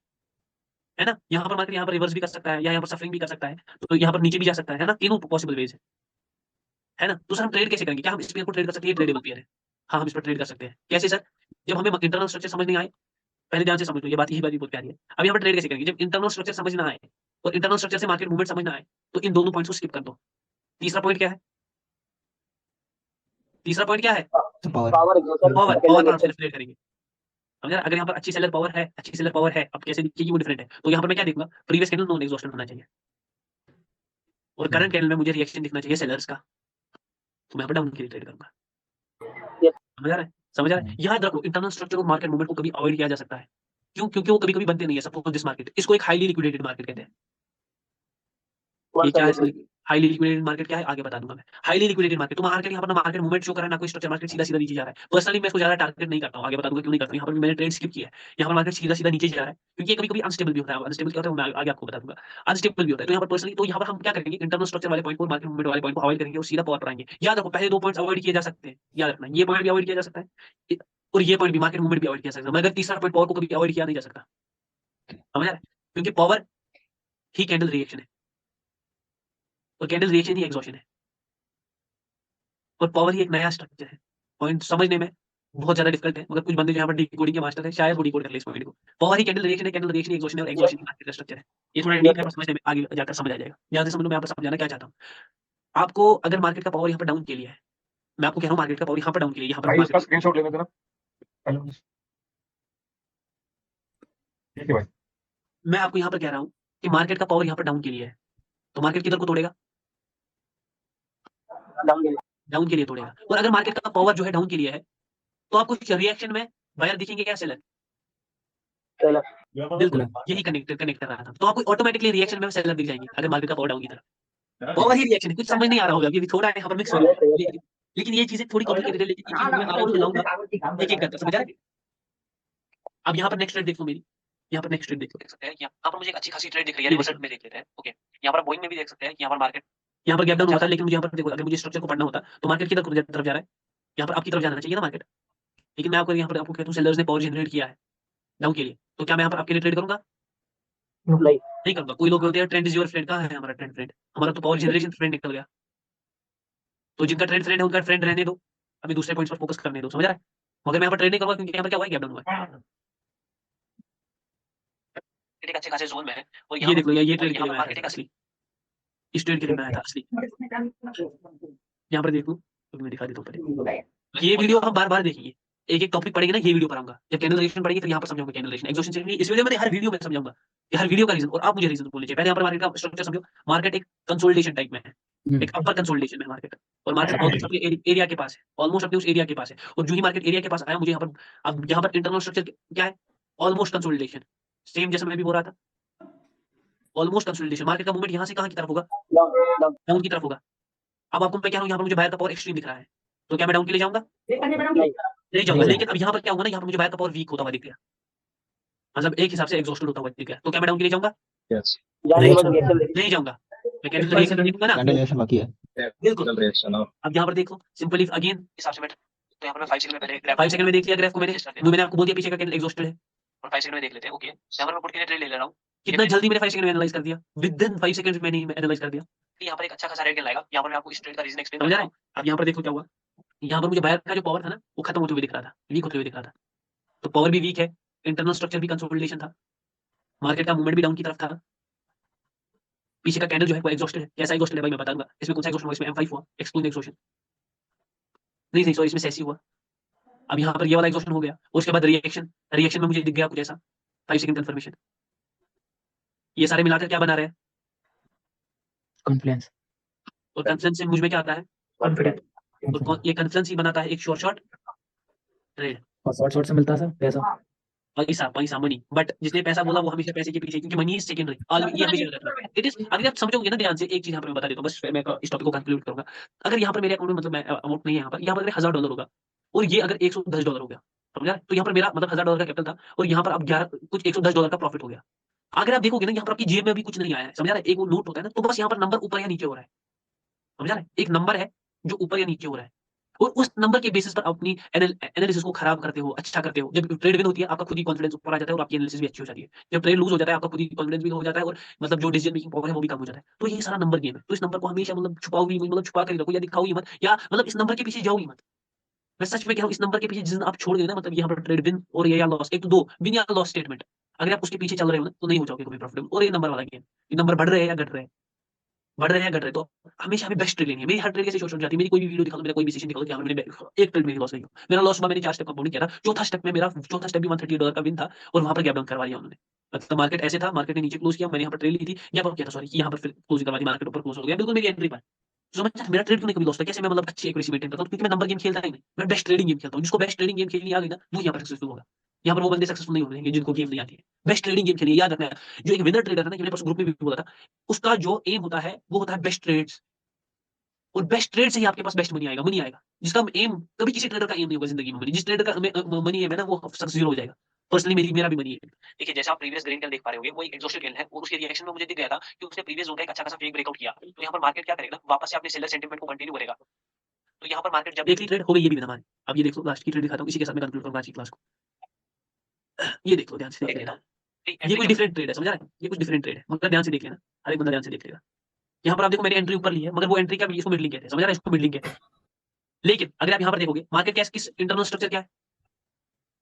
है ना? यहाँ पर मार्केट यहाँ पर रिवर्स भी कर सकता है, या यहाँ पर सफरिंग भी कर सकता है, तो यहाँ पर नीचे भी जा सकता है ना? तीनों पॉसिबल वेज है ना? तो सर हम ट्रेड कैसे करेंगे? क्या हम इस पेयर को ट्रेड कर सकते हैं? ट्रेडेबल पेयर है, हाँ हम इस पर ट्रेड कर सकते हैं। कैसे सर? जब हमें इंटरनल स्ट्रक्चर समझ नहीं आए, पहले ध्यान से समझ लो, ये बात, यही बात बहुत प्यारी है। अब यहाँ पर ट्रेड कैसे करेंगे? जब इंटरनल स्ट्रक्चर समझ ना आए और इंटरनल स्ट्रक्चर से मार्केट मूवमेंट समझ ना आए, तो इन दोनों पॉइंट्स को स्किप कर दो। तीसरा पॉइंट क्या है? तीसरा पॉइंट क्या है? पावर। पावर, पावर पर हम सिर्फ ट्रेड करेंगे। समझ रहा? अगर यहाँ पर अच्छी सेलर पावर है, अच्छी सेलर पावर है, अब कैसे दिखेगी वो डिफरेंट है। तो यहाँ पर मैं क्या देखूंगा? प्रीवियस कैंडल नॉन एग्जॉस्टेड होना चाहिए, और करंट कैंडल में मुझे रिएक्शन दिखना चाहिए सेलर्स का, तो मैं यहाँ पर डाउन के लिए ट्रेड करूंगा। समझ आ रहा है? समझ आ रहा है? याद रखो, इंटरनल स्ट्रक्चर और मार्केट मूवमेंट को कभी अवॉइड किया जा सकता है। क्यों? क्योंकि वो कभी कभी बनते नहीं है। सपोज दिस मार्केट, इसको एक हाईली लिक्विडेटेड मार्केट कहते हैं। ये क्या है? हाईली लिक्विडेटेड मार्केट क्या है आगे बता दूंगा मैं। हाईली लिक्विडेटेड मार्केट, तो मार्केट यहाँ पर ना मार्केट मूवमेंट शो कर रहा है, ना कोई स्ट्रक्चर, मार्केट सीधा सीधा नीचे जा रहा है। पर्सनली मैं इसको ज्यादा टारगेट नहीं करता हूँ, आगे बता दूंगा क्यों नहीं करता हूँ। यहाँ पर भी मैंने ट्रेड स्किप किया है, यहाँ पर मार्केट सीधा सीधा नीचे जा रहा है, क्योंकि कभी कभी अनस्टेबल भी होता है। अनस्टेबल क्या होता है मैं आगे आपको बता दूंगा, अनस्टेबल भी होता है। तो यहाँ पर पर्सनली, तो यहाँ पर हम क्या करेंगे? इंटरनल स्ट्रक्चर वाले पॉइंट को, मार्केट मूवमेंट वाले पॉइंट को अवॉइड करेंगे और सीधा पावर पर आएंगे। याद रखो, पहले दो पॉइंट्स अवॉइड किए जा सकते हैं, याद रखना, ये पॉइंट भी अवॉइड किया जा सकता है और ये पॉइंट भी, मार्केट मूवमेंट भी अवॉइड किया जा सकता है, मगर तीसरा पॉइंट पावर को कभी अवॉइड किया नहीं जा सकता। समझ रहा है? क्योंकि पावर ही कैंडल रिएक्शन है, और कैंडल रिएक्शन ही एग्जॉशन है और पावर ही एक नया स्ट्रक्चर है। पॉइंट समझने में बहुत ज्यादा डिफिकल्ट है, मगर कुछ बंदे जो यहाँ पर डिकोडिंग के मास्टर है शायद वो डिकोड कर ले इस पॉइंट को। पावर ही कैंडल रिएक्शन है, कैंडल रिएक्शन एग्जॉशन है और एग्जॉशन ही मार्केट का स्ट्रक्चर है। ये थोड़ा डीप है, पर समझने में आगे जाकर समझ आ जाएगा। ध्यान से समझ लो, मैं यहाँ पर समझाना क्या चाहता हूँ। आपको अगर मार्केट का पावर यहाँ पर डाउन के लिए है, मैं आपको कह रहा हूँ मार्केट का पावर यहाँ पर डाउन के लिए, यहाँ पर भाई उसका मार्केट स्क्रीनशॉट ले लेते ना। हेलो ठीक है भाई। मैं आपको यहाँ पर कह रहा हूँ कि मार्केट का पावर यहाँ पर डाउन के लिए है, तो मार्केट किधर को तोड़ेगा? डाउन के लिए तोड़ेगा। और अगर मार्केट का पावर जो है डाउन के लिए है, तो आपको रिएक्शन में बायर दिखेंगे क्या सेलर? बिल्कुल, यही कनेक्ट कर रहा था। तो आपको ऑटोमेटिकली रिएक्शन में सेलर दिख जाएंगे अगर मार्केट का पावर डाउन की तरफ। पावर ही रिएक्शन है, कुछ समझ नहीं आ रहा होगा, अभी थोड़ा यहाँ पर मिक्स हो रहा है, लेकिन ये चीजें थोड़ी कॉम्प्लिकेटेड है, लेकिन ये चीजें मैं आराम से लाऊंगा एक-एक करके, समझ आ रहा है? अब यहाँ पर नेक्स्ट ट्रेड देखो मेरी, यहाँ पर नेक्स्ट ट्रेड देख सकते हैं। यहाँ पर मुझे एक अच्छी खासी ट्रेड दिख रही है, रिवर्सल में देख लेते हैं। ओके, यहाँ पर बोइंग में भी देख सकते हैं कि यहाँ पर मार्केट यहाँ पर गैप डाउन होता है, लेकिन मुझे यहाँ पर देखो, अगर मुझे स्ट्रक्चर को पढ़ना होता तो मार्केट किधर तरफ जा रहा है? यहाँ पर आपकी तरफ जाना चाहिए ना मार्केट। लेकिन मैं आपको यहाँ पर आपको कहता हूँ सेलर्स ने पावर जनरेट किया है डाउन के लिए, तो क्या मैं यहाँ पर आपके लिए ट्रेड करूंगा? नहीं करूंगा। कोई लोग बोलते हैं ट्रेंड इज योर फ्रेंड, कहाँ है हमारा ट्रेंड? हमारा तो पावर जनरेशन फ्रेंड निकल गया। तो जिनका ट्रेंड फ्रेंड है उनका ट्रेंड रहने दो, अभी दूसरे पॉइंट्स पर फोकस करने दो, समझ रहा है? मगर मैं यहाँ पर ट्रेड नहीं करूंगा, क्योंकि यहाँ पर क्या हुआ है, गैप डाउन हुआ है। एक अच्छे खासे जोन में है, और ये देख लो, ये ट्रेड के लिए मार्केट एक असली, इस ट्रेड के लिए मैं आया था असली। यहाँ पर देखो, तो मैं दिखा देता हूँ पहले। ये वीडियो हम बार-बार देखेंगे, एक-एक टॉपिक पढ़ेंगे ना, ये वीडियो पर आऊंगा। जब कैंडल रिएक्शन पढ़ेंगे फिर यहाँ पर समझाऊंगा कैंडल रिएक्शन, एग्जॉशन से इस वीडियो में हर वीडियो में समझाऊंगा, ये हर वीडियो का रीजन, और आप मुझे रीजन बोलने चाहिए। पहले यहाँ पर मार्केट का स्ट्रक्चर समझो। मार्केट एक कंसोलिडेशन टाइप में है, एक अपर कंसोलिडेशन में मार्केट, और मार्केट ऑलमोस्ट अपने एरिया के पास है, ऑलमोस्ट अपने उस एरिया के पास है। और जो ही मार्केट एरिया के पास आया, मुझे यहाँ पर अब यहाँ पर इंटरनल स्ट्रक्चर क्या है? ऑलमोस्ट कंसोलिडेशन, सेम जैसे मैं भी बोल रहा था, ऑलमोस्ट कंसोलिडेशन। मार्केट का मूवमेंट यहाँ से कहाँ की तरफ होगा? डाउन की तरफ होगा। अब आपको मैं कह रहा हूँ, यहाँ पर मुझे बायर का पावर एक्सट्रीम दिख रहा है, तो क्या मैं डाउन के लिए जाऊंगा? नहीं जाऊंगा। लेकिन अब यहाँ पर क्या होगा ना, यहाँ पर मुझे बायर का पावर वीक होता हुआ दिख गया, मतलब एक हिसाब से एग्जॉस्टेड होता हुआ दिख गया, तो क्या मैं डाउन के लिए जाऊंगा? यस नहीं जाऊंगा। मैं कैंडल रिएक्शन देखूंगा ना, कैंडल रिएक्शन बाकी है बिल्कुल। अब यहाँ पर देखो, सिंपली अगेन हिसाब से बैठ, तो यहाँ पर मैं 5 सेकंड में पहले 5 सेकंड में देख लिया ग्राफ को मैंने आपको बोल दिया पीछे का कैंडल एग्जॉस्टेड है, और 5 सेकंड में देख लेते हैं। ओके, यहाँ पर मैं पुट के लिए ट्रेड ले ले रहा हूँ। कितना जल्दी मैंने 5 सेकंड में एनालाइज कर दिया, विद इन 5 सेकंड्स मैंने एनालाइज कर दिया कि यहाँ पर एक अच्छा खासा रेड कैंडल आएगा। यहाँ पर मैं आपको इस ट्रेड का रीजन एक्सप्लेन समझ रहा हूँ। अब यहाँ पर देखो क्या हुआ, यहाँ पर मुझे बायर का जो पावर था ना, वो खत्म होते हुए दिख रहा था, वीक होते हुए दिख रहा था। तो पावर भी वीक है, इंटरनल स्ट्रक्चर भी कंसोलिडेशन था, मार्केट का मूवमेंट भी डाउन की तरफ था, पीछे का कैंडल जो है वो एग्जॉस्टेड है। कैसा एग्जॉस्टेड है भाई मैं बताऊंगा। इसमें कौन सा एग्जॉस्टेड हुआ? इसमें M5 हुआ, एक्सक्लूडिंग एग्जॉस्टेड। नहीं सॉरी, इसमें सेसी हुआ। अब यहाँ पर ये वाला एग्जॉस्टेड हो गया, उसके बाद रिएक्शन में मुझे दिख गया कुछ ऐसा 5 सेकंड कंफर्मेशन। ये सारे मिलाकर क्या बना रहे हैं? कॉन्फ्लुएंस और कॉन्फ्लुएंस से मुझ में क्या आता है? कॉन्फिडेंट। और ये कॉन्फ्लुएंस ही बनाता है एक शॉर्ट ट्रेड, और शॉर्ट से मिलता है सर पैसा पैसा मनी। बट जिसने पैसा बोला वो हमेशा पैसे के पीछे, क्योंकि मनी इज सेकेंडरी। ये हमेशा गलत है। इट इज, अगर आप समझोगे ना ध्यान से, एक चीज यहाँ पर मैं बता देता हूँ, बस मैं इस टॉपिक को कंक्लूड करूंगा। अगर यहाँ पर मेरे अकाउंट में मतलब मैं अमाउंट नहीं है, यहाँ पर $1000 होगा, और ये अगर $110 हो गया, समझा? तो यहाँ पर मेरा मतलब $1000 का कैपिटल था, और यहाँ पर अब 11 कुछ $110 का प्रॉफिट हो गया। अगर आप देखोगे ना, यहाँ पर आपकी जेब में भी कुछ नहीं आया है, समझा रहे? एक वो नोट होता है ना, तो बस यहाँ पर नंबर ऊपर या नीचे हो रहा है, समझा रहे? एक नंबर है जो ऊपर या नीचे हो रहा है, और उस नंबर के बेसिस पर अपनी एनालिसिस को खराब करते हो, अच्छा करते हो। जब ट्रेड विन होती है, आपका खुद ही कॉन्फिडेंस ऊपर आ जाता है, और आपकी एनालिसिस भी अच्छी हो जाती है। जब ट्रेड लूज हो जाता है, आपका खुद ही कॉन्फिडेंस भी हो जाता है, और मतलब जो डिसीजन मेकिंग पावर है वो भी कम हो जाता है। तो ये सारा नंबर गेम है। तो इस नंबर को हमेशा मतलब छुपाओगी, मतलब छुपा कर रखो, या दिखाओगी मत, या मतलब इस नंबर के पीछे जाओगी मत। मैं सच में कह रहा हूँ, इस नंबर के पीछे जिस दिन आप छोड़ गए ना, मतलब यहाँ पर ट्रेड विन और या लॉस, एक तो दो विन या लॉस स्टेटमेंट, अगर आप उसके पीछे चल रहे हो ना, तो नहीं हो जाओगे कभी प्रॉफिटेबल। और ये नंबर वाला गेम, ये नंबर बढ़ रहे हैं या घट रहे हैं, बढ़ रहे हैं घट रहे, तो हमेशा हमें बेस्ट ट्रेड लेनी है। मेरी हर ट्रेड कैसे शॉर्ट जाती है, मेरी कोई भी वीडियो दिखा दो, मेरा कोई भी सेशन दिखा दो कि मैंने एक ट्रेड में लॉस नहीं हुआ। मेरा लॉस हुआ, मैंने 4 स्टेप कंपाउंडिंग किया था, चौथा स्टेप में मेरा चौथा स्टेप भी $130 का विन था, और वहां पर गैप डाउन करवा दिया उन्होंने। मतलब मार्केट ऐसे था, मार्केट ने नीचे क्लोज किया, मैंने यहाँ पर ट्रेड ली थी, गैप अप किया था, सॉरी, यहाँ पर फिर क्लोज करवा दी, मार्केट ऊपर क्लोज हो गया, बिल्कुल मेरी एंट्री पर। समझ मेरा ट्रेड क्यों नहीं कभी लॉस था? कैसे मैं मतलब अच्छी एक्यूरेसी मेंटेन करता हूँ? क्योंकि मैं नंबर गेम खेलता ही नहीं, मैं बेस्ट ट्रेडिंग गेम खेलता हूँ। जिसको बेस्ट ट्रेडिंग गेम खेलनी आ गई ना, वो यहाँ पर सक्सेसफुल होगा। यहाँ पर वो बंदे सक्सेसफुल नहीं होंगे जिनको गेम नहीं आती है। बेस्ट ट्रेडिंग गेम खेलिए, याद रखना है। जो एक विनर ट्रेडर है ना, मेरे पास ग्रुप में भी बोला था, उसका जो एम होता है वो होता है बेस्ट ट्रेड्स, और बेस्ट ट्रेड से ही आपके पास बेस्ट मनी आएगा, मनी आएगा। जिसका एम, कभी किसी ट्रेडर का एम नहीं होगा जिंदगी में मनी, जिस ट्रेडर का मनी है ना, वो सक्सेसफुल हो जाएगा। पर्सनली मेरा भी मनी है। देखिए, जैसा आप प्रीवियस ग्रीन कैंडल देख पा रहे होंगे, वो एक एग्जॉस्टेड कैंडल है, और उसके रिएक्शन में मुझे दिख गया था कि उसने प्रीवियस जोन का एक अच्छा खासा फेक ब्रेकआउट किया। तो यहाँ पर मार्केट क्या करेगा, वापस से अपने सेलर सेंटीमेंट को कंटिन्यू करेगा। तो यहाँ पर मार्केट जब एक ट्रेड हो गई, ये भी हमारी। अब ये देखो, लास्ट की ट्रेड दिखाता हूँ, इसी के साथ मैं कंक्लूड करूंगा आज की क्लास को। ये देख लो, ध्यान से देख लेना, ये कुछ डिफरेंट ट्रेड है, समझा रहे? ये कुछ डिफरेंट ट्रेड है, मगर ध्यान से देख लेना, हर एक बंदा ध्यान से देख लेगा। यहाँ पर आप देखो मैंने एंट्री ऊपर ली है, मगर वो एंट्री क्या, इसको मिडलिंग कहते हैं, समझ रहा है, इसको मिडलिंग कहते हैं। लेकिन अगर आप यहाँ पर देखोगे मार्केट कैश किस इंटरनल स्ट्रक्चर क्या है,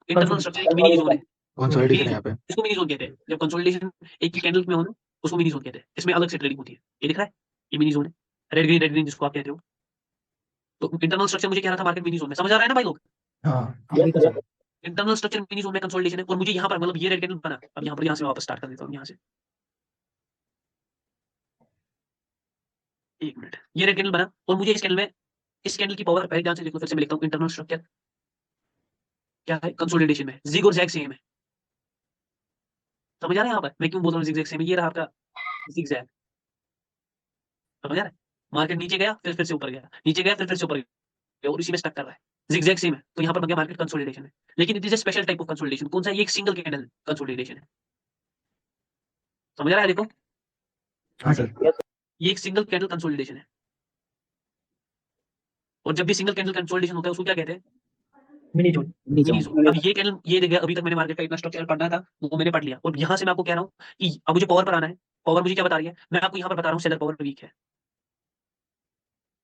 इंटरनल स्ट्रक्चर एक मिनी जोन है, कंसोलिडेशन है यहाँ पे। इसको मिनी जोन कहते हैं। जब कंसोलिडेशन एक की कैंडल में हो ना, उसको मिनी जोन कहते हैं। इसमें अलग से ट्रेडिंग होती है, ये दिख रहा है, ये मिनी जोन है, रेड ग्रीन जिसको आप कहते हो। तो इंटरनल स्ट्रक्चर मुझे कह रहा था मार्केट मिनी जोन में, समझ आ रहा है ना भाई लोग। हाँ अभी तो sir internal structure mini zone में कंसोलिडेशन है, और मुझे यहाँ पर मतलब ये रेड कैंडल बना, अब यहाँ पर यहाँ से वापस स्टार्ट कर देता हूँ, यहाँ से एक मिनट, ये रेड कैंडल बना और मुझे इस कैंडल में, इस कैंडल की पावर पहले ध्यान से देखो, फिर से मैं लिखता हूँ इंटरनल स्ट्रक्चर क्या है, कंसोलिडेशन में जिग और जैग सेम है। समझ आ रहा है यहाँ पर मैं क्यों बोल रहा हूँ जिग जैग सेम है, ये रहा आपका जिग जैग, समझ आ रहा है। मार्केट नीचे गया फिर से ऊपर गया, नीचे गया फिर से ऊपर गया, और इसी में स्टक कर रहा है, जिग जैग सेम है। तो यहाँ पर बन गया मार्केट कंसोलिडेशन है, लेकिन it is a special type of consolidation. कौन सा, ये एक सिंगल कैंडल कंसोलिडेशन है, समझ आ रहा है। देखो हाँ सर ये एक सिंगल कैंडल कंसोलिडेशन है, और जब भी सिंगल कैंडल कंसोलिडेशन होता है उसको क्या कहते हैं, मिनी जोन। नीचे मिनी जोन। अब ये कैंडल ये देखिए, अभी तक मैंने मार्केट का इतना स्ट्रक्चर पढ़ना था वो मैंने पढ़ लिया, और यहाँ से मैं आपको कह रहा हूँ कि अब मुझे पावर पर आना है। पावर मुझे क्या बता रही है, मैं आपको यहाँ पर बता रहा हूँ सेलर पावर वीक है,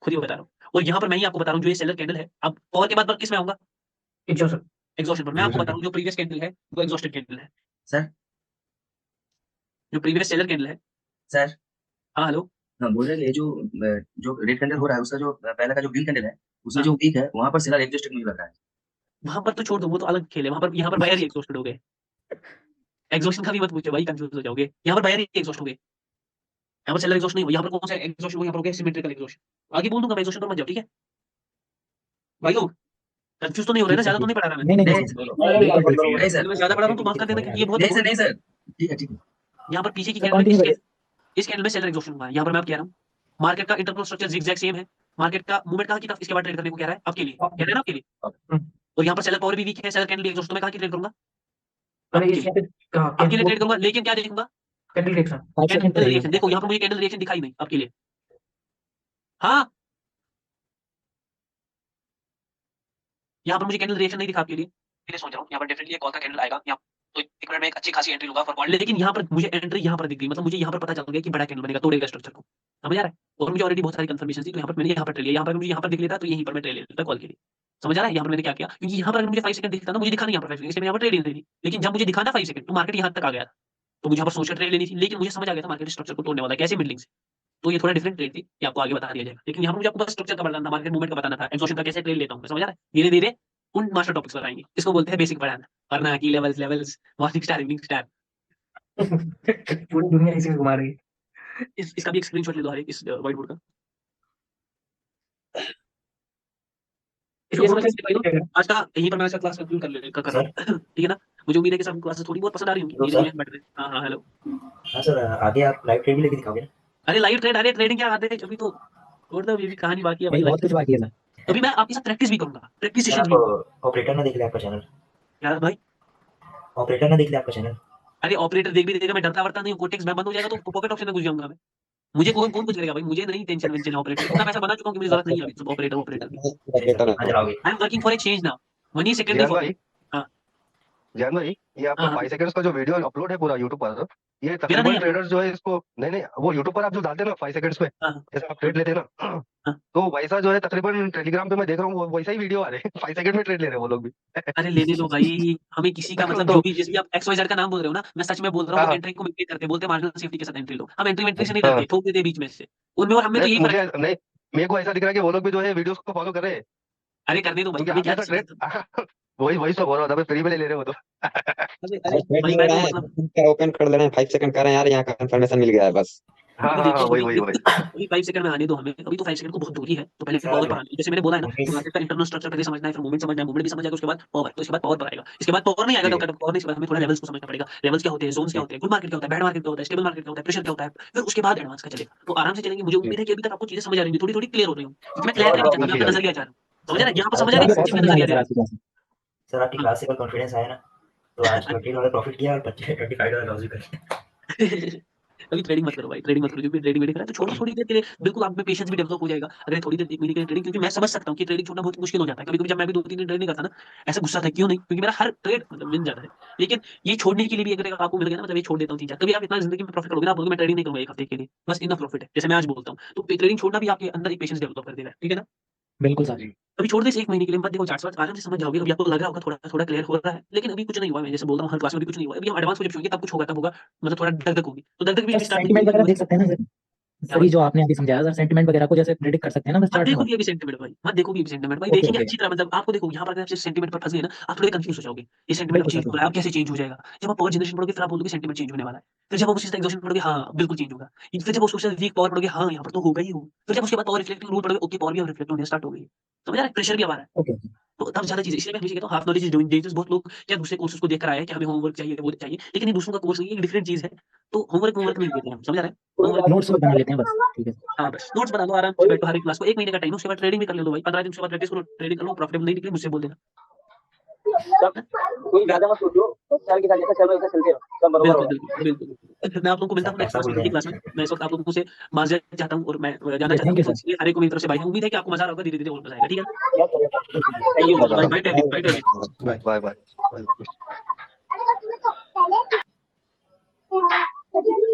खुद ही बता रहा हूँ। और यहाँ पर मैं ही आपको बता रहा हूँ जो ये सेलर कैंडल है, अब पावर के बाद किस में आऊंगा, एग्जॉस्ट। एग्जॉस्शन पर। मैं आपको बता रहा हूँ जो प्रीवियस कैंडल है वो एग्जॉस्टेड कैंडल है, सर जो प्रीवियस सेलर कैंडल है। सर हाँ हेलो, हाँ बोल रहे हैं, ये जो रेड कैंडल हो रहा है उसका जो पहला का जो ग्रीन कैंडल है उसमें हाँ। जो वीक है वहां पर सेलर एग्जॉस्टेड मुझे लग रहा है। वहां पर तो छोड़ दो, वो तो अलग खेल है। वहां पर, यहाँ पर बायर ही एग्जॉस्टेड हो गए, एग्जॉस्शन का भी मत पूछो भाई, कंफ्यूज हो जाओगे। यहाँ पर बायर ही एग्जॉस्ट हो गए, यहाँ पर सेलर एग्जॉस्ट नहीं हुआ। यहाँ पर कौन सा एग्जॉस्ट हुआ, यहाँ पर हो गया सिमेट्रिकल एग्जॉस्ट। आगे बोल दूंगा मैं, एग्जॉस्शन पर मत जाओ, ठीक है भाई लोग। कंफ्यूज तो नहीं हो रहे ना, ज्यादा तो नहीं पढ़ा रहा मैं। नहीं नहीं नहीं नहीं नहीं अगर सर, मैं ज्यादा पढ़ा रहा हूँ तो माफ कर देना, क्योंकि ये बहुत नहीं सर, नहीं सर, ठीक है ठीक है। यहाँ पर पीछे की सर कैंडल में कंटिन्यू करिए। इस कैंडल में सेलर एग्जॉस्शन हुआ है। यहाँ पर मैं आप कह रहा हूँ मार्केट का इंटरनल स्ट्रक्चर जिगजैग सेम है, मार्केट का मूवमेंट कहाँ की तरफ इसके बाद ट्रेड करने को कह रहा है आपके लिए, कह रहा है ना आपके लिए। और यहाँ पर सेलर पावर भी वीक है, सेलर कैंडल एग्जॉस्ट, तो मैं कहाँ की ट्रेड करूंगा, अरे आपके इस लिए, यहाँ पे आपके लिए ट्रेड करूंगा। लेकिन क्या देखूंगा, कैंडल रिएक्शन। 5 सेकंड कैंडल पे रिएक्शन। देखो यहाँ पर मुझे कैंडल रिएक्शन दिखाई नहीं आपके लिए, हाँ यहाँ पर मुझे कैंडल रिएक्शन नहीं दिखा आपके लिए, इसलिए सोच रहा हूँ यहाँ पर डेफिनेटली कॉल का कैंडल आएगा यहाँ, तो एक मिनट में एक अच्छी खासी एंट्री लूंगा फॉर कॉल। लेकिन यहाँ पर मुझे एंट्री यहाँ पर दिख गई, मतलब मुझे यहाँ पर पता चल गया कि बड़ा कैंडल बनेगा, तोड़ेगा स्ट्रक्चर को, समझ आ रहा है। और मुझे ऑलरेडी बहुत सारी कंफर्मेशन थी, तो यहाँ पर मैंने यहाँ पर ट्रेड लिया, यहाँ पर मुझे यहाँ पर दिख लेता तो यहीं पर मैं ट्रेड ले लेता कॉल के लिए, समझ आ रहा है। यहाँ पर मैंने क्या किया, क्योंकि यहाँ पर अगर मुझे 5 सेकंड दिखता ना, मुझे दिखा नहीं यहाँ पर 5 सेकंड, इसलिए मैं यहाँ पर ट्रेड नहीं ली। लेकिन जब मुझे दिखा ना 5 सेकंड, तो मार्केट यहाँ तक आ गया था, तो मुझे यहाँ पर सोचकर ट्रेड लेनी थी। लेकिन मुझे समझ आ गया था मार्केट स्ट्रक्चर को तोड़ने वाला है, कैसे, मिडलिंग से। तो ये थोड़ा डिफरेंट ट्रेड थी, ये आपको आगे बता दिया जाएगा। लेकिन यहाँ पर मुझे आपको बस स्ट्रक्चर का बताना था, मार्केट मूवमेंट का बताना था, एग्जॉस्शन का कैसे ट्रेड लेता हूँ मैं, समझ आ रहा है। धीरे धीरे उन मास्टर टॉपिक्स पर आएंगे, इसको बोलते हैं बेसिक पढ़ाना, वरना की levels morning star evening star, पूरी दुनिया इसी में घुमा रही है। इसका भी एक स्क्रीनशॉट ले लो हर एक, इस व्हाइट बोर्ड का। इसको ये समझ ग्रुप सकते भाई लोग। आज का यहीं पर मैं ऐसा क्लास कंक्लूड कर रहा हूँ, ठीक है ना। मुझे उम्मीद है कि सब क्लासेस थोड़ी बहुत पसंद आ रही होंगी, धीरे धीरे बढ़ रहे। हाँ हाँ हेलो, हाँ सर, आगे आप लाइव ट्रेड भी लेके दिखाओगे ना? अरे लाइव ट्रेड, अरे ट्रेडिंग क्या आते हैं, अभी तो छोड़ दो, ये भी कहानी बाकी है भाई भाई। बहुत कुछ बाकी है सर। अभी मैं आपके साथ प्रैक्टिस भी करूंगा, प्रैक्टिस सर सेशन आप भी होगा। ऑपरेटर ना देख ले आपका चैनल, यार भाई, ऑपरेटर ना देख ले आपका चैनल। अरे ऑपरेटर देख भी देगा, मैं डरता वरता नहीं हूँ। कोटेक्स मैं बंद हो जाएगा तो पॉकेट ऑप्शन में घुस जाऊंगा मैं, मुझे कौन कौन कुछ करेगा भाई, मुझे नहीं टेंशन वेंशन है। ऑपरेटर इतना पैसा बना चुका हूँ कि मुझे जरूरत नहीं है अभी ऑपरेटर की। हाँ चलाओगे। I am working for a change now, money secondary for. Jain भाई, ये आपका हाँ। 5 सेकंड्स का जो वीडियो अपलोड है पूरा यूट्यूब पर, ये मेरा तकरीबन नहीं ट्रेडर्स जो है इसको, नहीं वो यूट्यूब पर आप जो डालते हैं ना 5 सेकंड्स में, हाँ। जैसे आप ट्रेड लेते हैं ना, हाँ। तो वैसा जो है तकरीबन टेलीग्राम पे मैं देख रहा हूँ वैसा ही वीडियो आ रहे हैं। 5 सेकंड में ट्रेड ले रहे हैं वो लोग भी। अरे लेने दो भाई, हमें किसी का मतलब तो जो भी, जैसे भी आप XYZ का नाम बोल रहे हो ना, मैं सच में बोल रहा हूँ, हाँ वो एंट्री को मिलके करते हैं, बोलते हैं मार्जिनल सेफ्टी के साथ एंट्री लो। हम एंट्री वेंट्री से नहीं हाँ। डरते, ठोक देते हैं बीच में से उनमें, और हमें तो नहीं यही मुझे फर्क है। नहीं, मेरे को ऐसा दिख रहा है कि वो लोग भी जो है वीडियोस को फॉलो कर रहे हैं, अरे करने दो भाई, क्योंकि हमें आपने क्या तो ट्रेड वही तो बोल रहा था, फ्री में ले रहे हो तो। अरे भाई मैं तो मतलब ओपन कर ले रहे हैं 5 सेकंड कर रहे हैं यार, यहाँ कंफर्मेशन मिल गया है बस। हाँ अभी हाँ हाँ, देखो, वही अभी 5 सेकंड में आने दो हमें, अभी तो 5 सेकंड को बहुत दूरी है, तो पहले पावर पर आने, जैसे मैंने बोला है ना, उन्नीस। मार्केट का इंटरनल स्ट्रक्चर पहले समझना है, फिर मूवमेंट समझना है, मूवमेंट भी समझ जाएगा, उसके बाद पावर, तो इसके बाद पावर पर आएगा। इसके बाद पावर नहीं आएगा, तो पावर नहीं, इसके बाद हमें थोड़ा लेवल्स को समझना पड़ेगा, लेवल्स क्या होते हैं, जोन्स क्या होते हैं, गुड मार्केट क्या होता है, बैड मार्केट क्या होता है, स्टेबल मार्केट क्या होता है, प्रेशर क्या होता है, फिर उसके बाद एडवांस का चलेगा। तो आराम से चलेंगे, मुझे उम्मीद है कि अभी तक आपको चीजें समझ आ रही होंगी, थोड़ी थोड़ी क्लियर हो रही होंगी, क्योंकि मैं क्लैरिटी नहीं चाहता, मैं आपका नजरिया चाह रहा हूँ, समझ रहे हैं, यहाँ पर समझ आ रही है, बहुत सच्ची में समझ आ नजरिया गया दे सर आपकी क्लास। सर आपकी क्लास से कल कॉन्फिडेंस आया ना, तो आज $20 प्रॉफिट किया और $25 लॉस भी कर लिया। रहा है। अभी ट्रेडिंग मत करो भाई, ट्रेडिंग मत करो, क्योंकि ट्रेडिंग में दिख रहा है, तो छोड़ो थोड़ी देर के लिए, बिल्कुल आप में पेशेंस भी डेवलप हो जाएगा अगर थोड़ी देर 1 महीने के लिए ट्रेडिंग, क्योंकि मैं समझ सकता हूँ कि ट्रेडिंग छोड़ना बहुत मुश्किल हो जाता है। कभी कभी जब मैं भी 2-3 दिन ट्रेड नहीं करता ना, ऐसा गुस्सा था, क्यों नहीं, क्योंकि मेरा हर ट्रेड मतलब मिल जाता है। लेकिन ये छोड़ने के लिए भी अगर आपको मिल गया ना, मतलब ये छोड़ देता हूँ 3-4, कभी आप इतना ज़िंदगी में प्रॉफ़िट करोगे ना, आप बोलोगे मैं ट्रेडिंग नहीं करूँगा 1 हफ्ते के लिए, बस इनफ प्रॉफ़िट है। जैसे मैं आज बोलता हूँ, तो ट्रेडिंग छोड़ना भी आपके अंदर एक पेशेंस डेवलप कर देगा, ठीक है ना? बिल्कुल सर। अभी छोड़ दे इसे 1 महीने के लिए, मत देखो चार्ट्स वार्ट्स, आराम से समझ जाओगे। अभी आपको लग रहा होगा थोड़ा-थोड़ा क्लियर हो रहा है, लेकिन अभी कुछ नहीं हुआ है। मैं जैसे बोल रहा हूँ हर क्लास में अभी कुछ नहीं हुआ है। अभी हम एडवांस में जब छुएँगे तब कुछ होगा, तब होगा, मतलब थोड़ा धक-धक होगी। तो धक-धक भी सर अभी स्टार्ट नहीं सेंटीमेंट हुई है, वगैरह बस देख सकते हैं ना सर? क्या सर भाई? ये जो आपने अभी समझाया सर सेंटीमेंट वगैरह को जैसे प्रेडिक्ट कर सकते हैं ना बस मत चार्ट में देखो बस। भी अभी सेंटीमेंट भाई, मत देखो भी अभी सेंटीमेंट भाई, ओके, देखेंगे ओके। अच्छी तरह, मतलब आपको देखो यहाँ पर अगर आप सेंटीमेंट पर फँस गए ना, आप थोड़े कन्फ्यूज़ हो जाओगे। ये सेंटीमेंट अब बिल्कुल चेंज सर, हो रहा है, अब कैसे चेंज हो जाएगा? जब आप पावर जनरेशन पढ़ोगे फिर आप बोलोगे सेंटीमेंट चेंज होने वाला है। फिर जब आप उसी से एग्ज़ॉशन पढ़ोगे, हाँ, बिल्कुल चेंज होगा। फिर जब उसके साथ वीक पावर पढ़ोगे, हाँ, यहाँ पर तो होगा ही होगा। फिर जब उसके बाद पावर रिफ्लेक्टिंग रूल पढ़ोगे, ओके पावर भी अब रिफ्लेक्ट होने स्टार्ट हो गई है। समझ आ रहा है? प्रेशर भी अब आ रहा है। Okay, okay. तो तब ज़्यादा चीज़ें, इसलिए मैं हमेशा कहता हूँ half knowledge is doing dangerous. बहुत लोग क्या दूसरे कोर्सेज़ को देखकर आए हैं कि हमें होमवर्क चाहिए, वो चाहिए, लेकिन ये दूसरों का कोर्स नहीं है, एक डिफरेंट चीज़ है। तो होमवर्क नहीं लेते हैं हम, समझ आ रहा है? होमवर्क नोट्स बना लेते हैं बस, ठीक है सर। हाँ, बस नोट्स बना लो, आराम से बैठो, हर एक क्लास को 1 महीने का टाइम है, उसके बाद ट्रेडिंग भी कर लो भाई, 15 दिन उसके बाद प्रैक्टिस करो, ट्रेडिंग कर लो, प्रॉफिटेबल नहीं निकले मुझसे बोल देना। कोई ज्यादा मत सोचो, सर के साथ जैसा चल रहा है वैसा चलते रहो, सब बरोबर बिल्कुल, होगा। बिल्कुल, बिल्कुल। मैं आप लोगों को मिलता सर हूँ नेक्स्ट पैसा क्लास भूल में, गए अगली क्लास में। मैं इस वक़्त आप लोगों से माज़रत चाहता हूँ और मैं जाना ओके, चाहता थैंक हूँ, यू तो सर। इसलिए हर एक को मेरी तरफ से बाय है। उम्मीद है कि आपको मज़ा आ रहा होगा, धीरे-धीरे और मज़ा आएगा, ठीक है? क्या करेगा? थैंक यू चलो sir. Bye bye to bye to bye. Bye bye. पहले